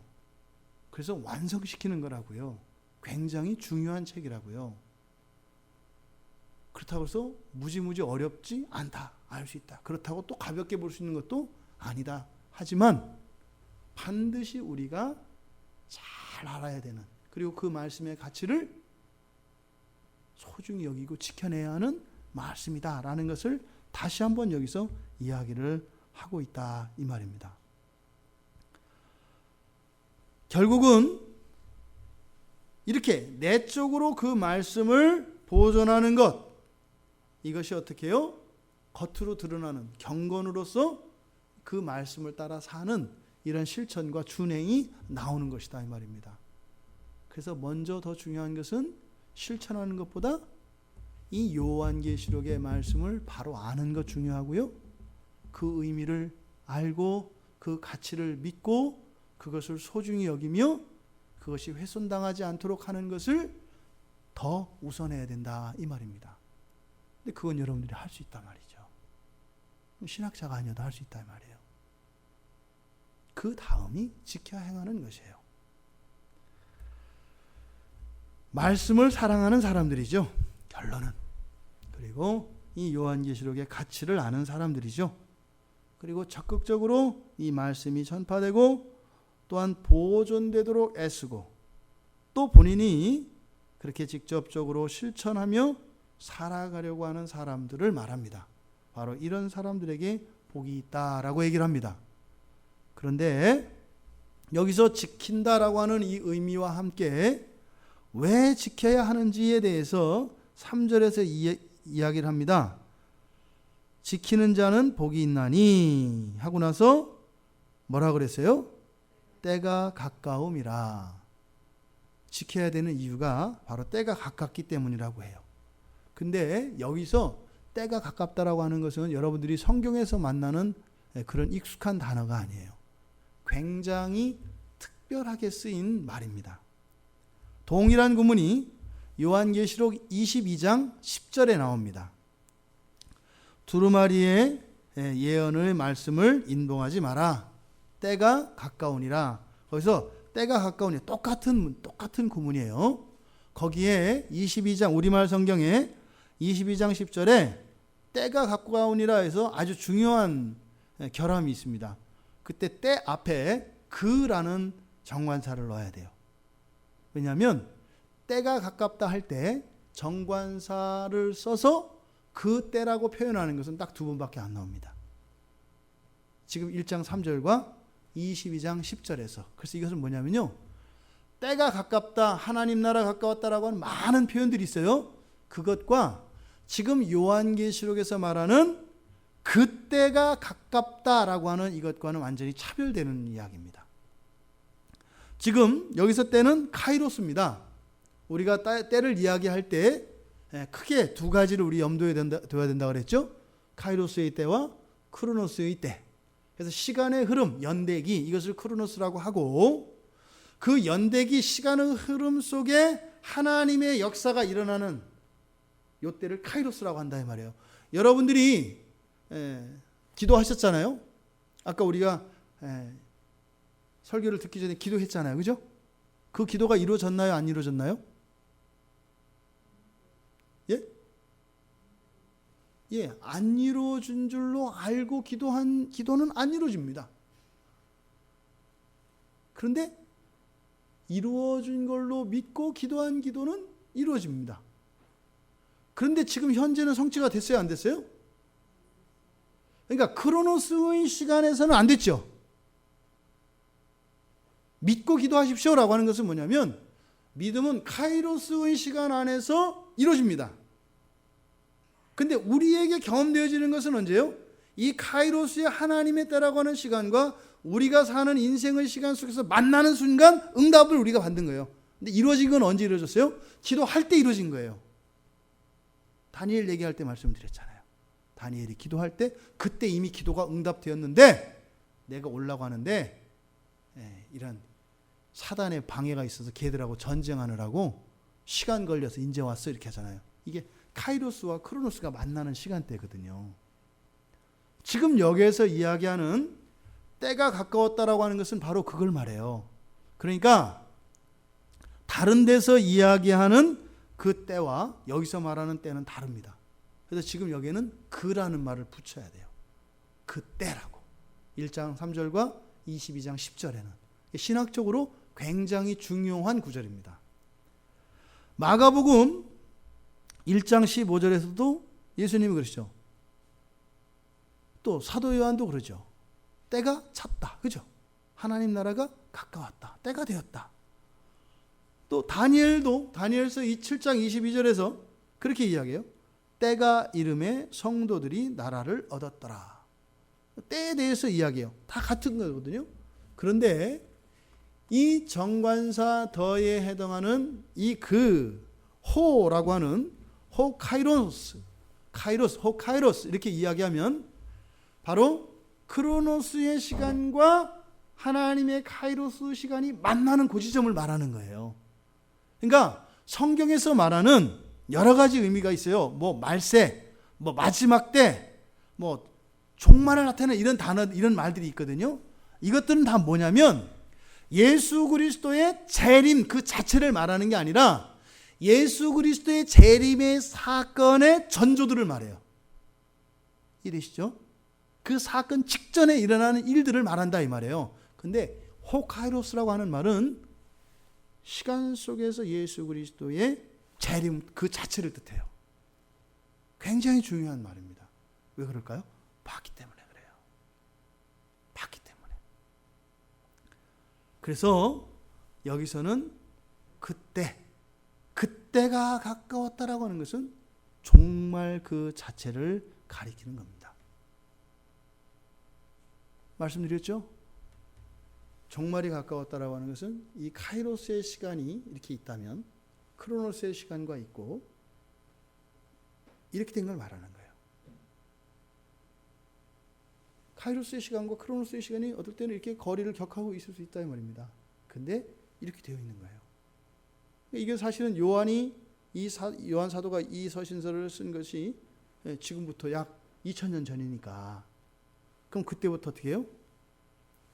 그래서 완성시키는 거라고요. 굉장히 중요한 책이라고요. 그렇다고 해서 무지무지 어렵지 않다, 알 수 있다. 그렇다고 또 가볍게 볼 수 있는 것도 아니다. 하지만 반드시 우리가 잘 알아야 되는, 그리고 그 말씀의 가치를 소중히 여기고 지켜내야 하는 말씀이다라는 것을 다시 한번 여기서 이야기를 하고 있다, 이 말입니다. 결국은 이렇게 내적으로 그 말씀을 보존하는 것, 이것이 어떻게 해요? 겉으로 드러나는 경건으로서 그 말씀을 따라 사는 이런 실천과 준행이 나오는 것이다, 이 말입니다. 그래서 먼저 더 중요한 것은 실천하는 것보다 이 요한계시록의 말씀을 바로 아는 것 중요하고요. 그 의미를 알고 그 가치를 믿고 그것을 소중히 여기며 그것이 훼손당하지 않도록 하는 것을 더 우선해야 된다, 이 말입니다. 근데 그건 여러분들이 할 수 있단 말이죠. 신학자가 아니어도 할 수 있단 말이에요. 그 다음이 지켜야 행하는 것이에요. 말씀을 사랑하는 사람들이죠, 결론은. 그리고 이 요한계시록의 가치를 아는 사람들이죠. 그리고 적극적으로 이 말씀이 전파되고 또한 보존되도록 애쓰고 또 본인이 그렇게 직접적으로 실천하며 살아가려고 하는 사람들을 말합니다. 바로 이런 사람들에게 복이 있다라고 얘기를 합니다. 그런데 여기서 지킨다라고 하는 이 의미와 함께 왜 지켜야 하는지에 대해서 3절에서 이야기를 합니다. 지키는 자는 복이 있나니 하고 나서 뭐라 그랬어요? 때가 가까움이라. 지켜야 되는 이유가 바로 때가 가깝기 때문이라고 해요. 근데 여기서 때가 가깝다라고 하는 것은 여러분들이 성경에서 만나는 그런 익숙한 단어가 아니에요. 굉장히 특별하게 쓰인 말입니다. 동일한 구문이 요한계시록 22장 10절에 나옵니다. 두루마리의 예언의 말씀을 인봉하지 마라. 때가 가까우니라. 거기서 때가 가까우니 똑같은 구문이에요. 거기에 22장 우리말 성경에 22장 10절에 때가 가까우니라 해서 아주 중요한 결함이 있습니다. 그때 때 앞에 그라는 정관사를 넣어야 돼요. 왜냐하면 때가 가깝다 할 때 정관사를 써서 그 때라고 표현하는 것은 딱 두 번밖에 안 나옵니다. 지금 1장 3절과 22장 10절에서. 그래서 이것은 뭐냐면요, 때가 가깝다, 하나님 나라 가까웠다라고 하는 많은 표현들이 있어요. 그것과 지금 요한계시록에서 말하는 그때가 가깝다라고 하는 이것과는 완전히 차별되는 이야기입니다. 지금 여기서 때는 카이로스입니다. 우리가 때를 이야기할 때 크게 두 가지를 우리 염두에 둬야 된다 그랬죠. 카이로스의 때와 크로노스의 때. 그래서 시간의 흐름, 연대기, 이것을 크로노스라고 하고, 그 연대기 시간의 흐름 속에 하나님의 역사가 일어나는 요 때를 카이로스라고 한다 이 말이에요. 여러분들이 기도하셨잖아요. 아까 우리가 설교를 듣기 전에 기도했잖아요. 그죠? 그 기도가 이루어졌나요? 안 이루어졌나요? 예? 예, 안 이루어진 줄로 알고 기도한 기도는 안 이루어집니다. 그런데 이루어진 걸로 믿고 기도한 기도는 이루어집니다. 그런데 지금 현재는 성취가 됐어요? 안 됐어요? 그러니까 크로노스의 시간에서는 안 됐죠. 믿고 기도하십시오라고 하는 것은 뭐냐면 믿음은 카이로스의 시간 안에서 이루어집니다. 근데 우리에게 경험되어지는 것은 언제요? 이 카이로스의 하나님의 때라고 하는 시간과 우리가 사는 인생의 시간 속에서 만나는 순간 응답을 우리가 받는 거예요. 근데 이루어진 건 언제 이루어졌어요? 기도할 때 이루어진 거예요. 다니엘 얘기할 때 말씀드렸잖아요. 다니엘이 기도할 때 그때 이미 기도가 응답되었는데 내가 오려고 하는데 이런 사단의 방해가 있어서 걔들하고 전쟁하느라고 시간 걸려서 이제 왔어 이렇게 하잖아요. 이게 카이로스와 크로노스가 만나는 시간대거든요. 지금 여기에서 이야기하는 때가 가까웠다라고 하는 것은 바로 그걸 말해요. 그러니까 다른 데서 이야기하는 그 때와 여기서 말하는 때는 다릅니다. 그래서 지금 여기에는 그라는 말을 붙여야 돼요. 그 때라고. 1장 3절과 22장 10절에는 신학적으로 굉장히 중요한 구절입니다. 마가복음 1장 15절에서도 예수님이 그러시죠. 또 사도 요한도 그러죠. 때가 찼다. 그죠? 하나님 나라가 가까웠다. 때가 되었다. 또 다니엘도 다니엘서 7장 22절에서 그렇게 이야기해요. 때가 이름에 성도들이 나라를 얻었더라. 때에 대해서 이야기해요. 다 같은 거거든요. 그런데 이 정관사 더에 해당하는 이 그 호라고 하는 호 카이로스 이렇게 이야기하면 바로 크로노스의 시간과 하나님의 카이로스 시간이 만나는 그 지점을 말하는 거예요. 그러니까 성경에서 말하는 여러 가지 의미가 있어요. 뭐 말세, 뭐 마지막 때, 뭐 종말을 나타내는 이런 단어, 이런 말들이 있거든요. 이것들은 다 뭐냐면 예수 그리스도의 재림 그 자체를 말하는 게 아니라 예수 그리스도의 재림의 사건의 전조들을 말해요. 이해되시죠? 그 사건 직전에 일어나는 일들을 말한다 이 말이에요. 근데 호카이로스라고 하는 말은 시간 속에서 예수 그리스도의 재림 그 자체를 뜻해요. 굉장히 중요한 말입니다. 왜 그럴까요? 봤기 때문에 그래요. 봤기 때문에. 그래서 여기서는 그때가 가까웠다라고 하는 것은 정말 그 자체를 가리키는 겁니다. 말씀드렸죠? 종말이 가까웠다라고 하는 것은 이 카이로스의 시간이 이렇게 있다면 크로노스의 시간과 있고 이렇게 된 걸 말하는 거예요. 카이로스의 시간과 크로노스의 시간이 어떨 때는 이렇게 거리를 격하고 있을 수 있다 이 말입니다. 근데 이렇게 되어 있는 거예요. 이게 사실은 요한 사도가 이 서신서를 쓴 것이 지금부터 약 2000년 전이니까 그럼 그때부터 어떻게 해요?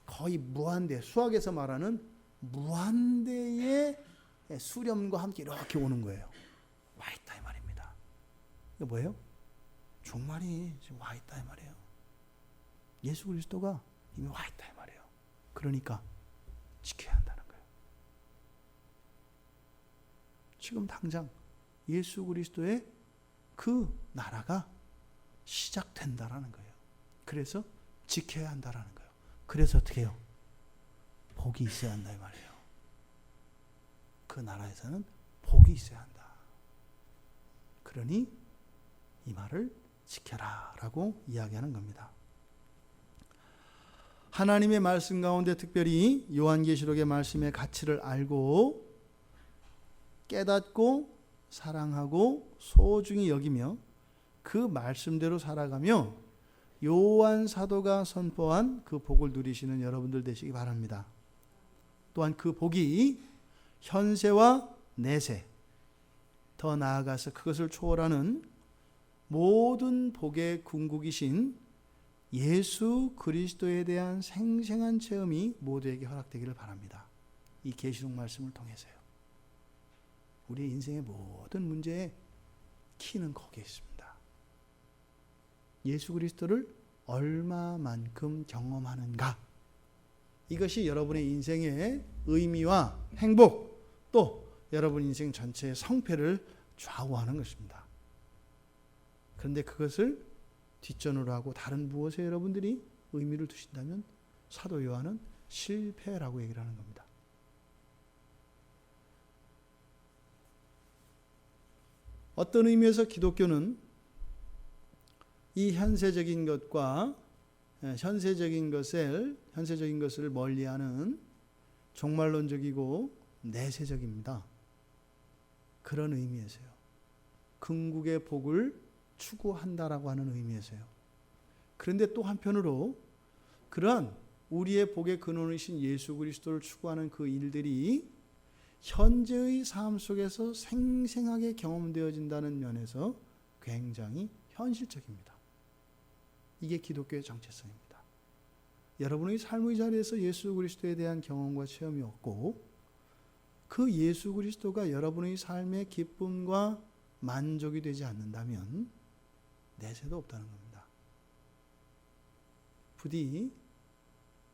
거의 무한대, 수학에서 말하는 무한대의 수렴과 함께 이렇게 오는 거예요. 와 있다 이 말입니다. 이게 뭐예요? 종말이 지금 와 있다 이 말이에요. 예수 그리스도가 이미 와 있다 이 말이에요. 그러니까 지켜야 한다는 거예요. 지금 당장 예수 그리스도의 그 나라가 시작된다라는 거예요. 그래서 지켜야 한다라는 거예요. 그래서 어떻게 해요? 복이 있어야 한다 이 말이에요. 그 나라에서는 복이 있어야 한다. 그러니 이 말을 지켜라 라고 이야기하는 겁니다. 하나님의 말씀 가운데 특별히 요한계시록의 말씀의 가치를 알고 깨닫고 사랑하고 소중히 여기며 그 말씀대로 살아가며 요한 사도가 선포한 그 복을 누리시는 여러분들 되시기 바랍니다. 또한 그 복이 현세와 내세 더 나아가서 그것을 초월하는 모든 복의 궁극이신 예수 그리스도에 대한 생생한 체험이 모두에게 허락되기를 바랍니다. 이 계시록 말씀을 통해서요. 우리 인생의 모든 문제의 키는 거기에 있습니다. 예수 그리스도를 얼마만큼 경험하는가. 이것이 여러분의 인생의 의미와 행복, 또 여러분 인생 전체의 성패를 좌우하는 것입니다. 그런데 그것을 뒷전으로 하고 다른 무엇에 여러분들이 의미를 두신다면 사도 요한은 실패라고 얘기를 하는 겁니다. 어떤 의미에서 기독교는 이 현세적인 것과 현세적인 것을 멀리하는 종말론적이고 내세적입니다. 그런 의미에서요. 궁극의 복을 추구한다라고 하는 의미에서요. 그런데 또 한편으로 그러한 우리의 복의 근원이신 예수 그리스도를 추구하는 그 일들이 현재의 삶 속에서 생생하게 경험되어진다는 면에서 굉장히 현실적입니다. 이게 기독교의 정체성입니다. 여러분의 삶의 자리에서 예수 그리스도에 대한 경험과 체험이 없고 그 예수 그리스도가 여러분의 삶의 기쁨과 만족이 되지 않는다면 내세도 없다는 겁니다. 부디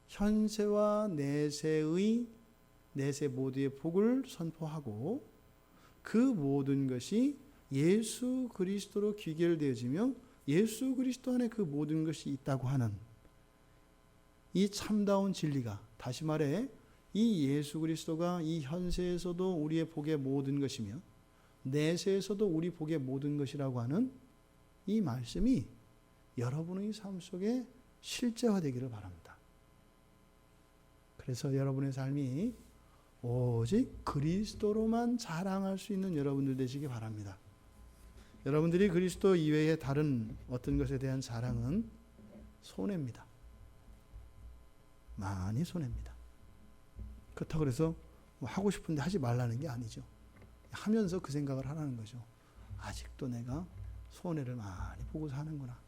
현세와 내세 모두의 복을 선포하고 그 모든 것이 예수 그리스도로 귀결되어지며 예수 그리스도 안에 그 모든 것이 있다고 하는 이 참다운 진리가, 다시 말해 이 예수 그리스도가 이 현세에서도 우리의 복의 모든 것이며 내세에서도 우리 복의 모든 것이라고 하는 이 말씀이 여러분의 삶 속에 실제화되기를 바랍니다. 그래서 여러분의 삶이 오직 그리스도로만 자랑할 수 있는 여러분들 되시기 바랍니다. 여러분들이 그리스도 이외의 다른 어떤 것에 대한 자랑은 손해입니다. 많이 손해입니다. 그렇다고 해서 하고 싶은데 하지 말라는 게 아니죠. 하면서 그 생각을 하라는 거죠. 아직도 내가 손해를 많이 보고 사는구나.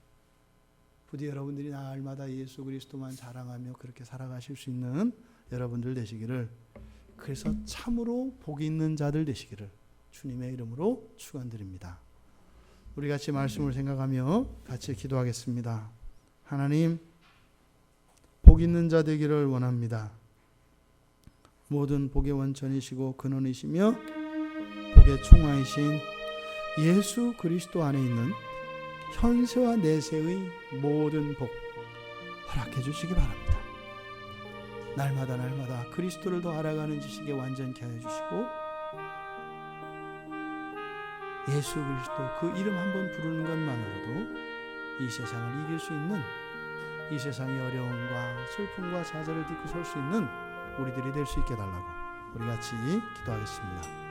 부디 여러분들이 날마다 예수 그리스도만 자랑하며 그렇게 살아가실 수 있는 여러분들 되시기를, 그래서 참으로 복이 있는 자들 되시기를 주님의 이름으로 축원드립니다. 우리 같이 말씀을 생각하며 같이 기도하겠습니다. 하나님, 복 있는 자 되기를 원합니다. 모든 복의 원천이시고 근원이시며 복의 총화이신 예수 그리스도 안에 있는 현세와 내세의 모든 복 허락해 주시기 바랍니다. 날마다 그리스도를 더 알아가는 지식에 완전케 하여 주시고 예수 그리스도 그 이름 한번 부르는 것만으로도 이 세상을 이길 수 있는, 이 세상의 어려움과 슬픔과 좌절을 딛고 설 수 있는 우리들이 될 수 있게 달라고 우리 같이 기도하겠습니다.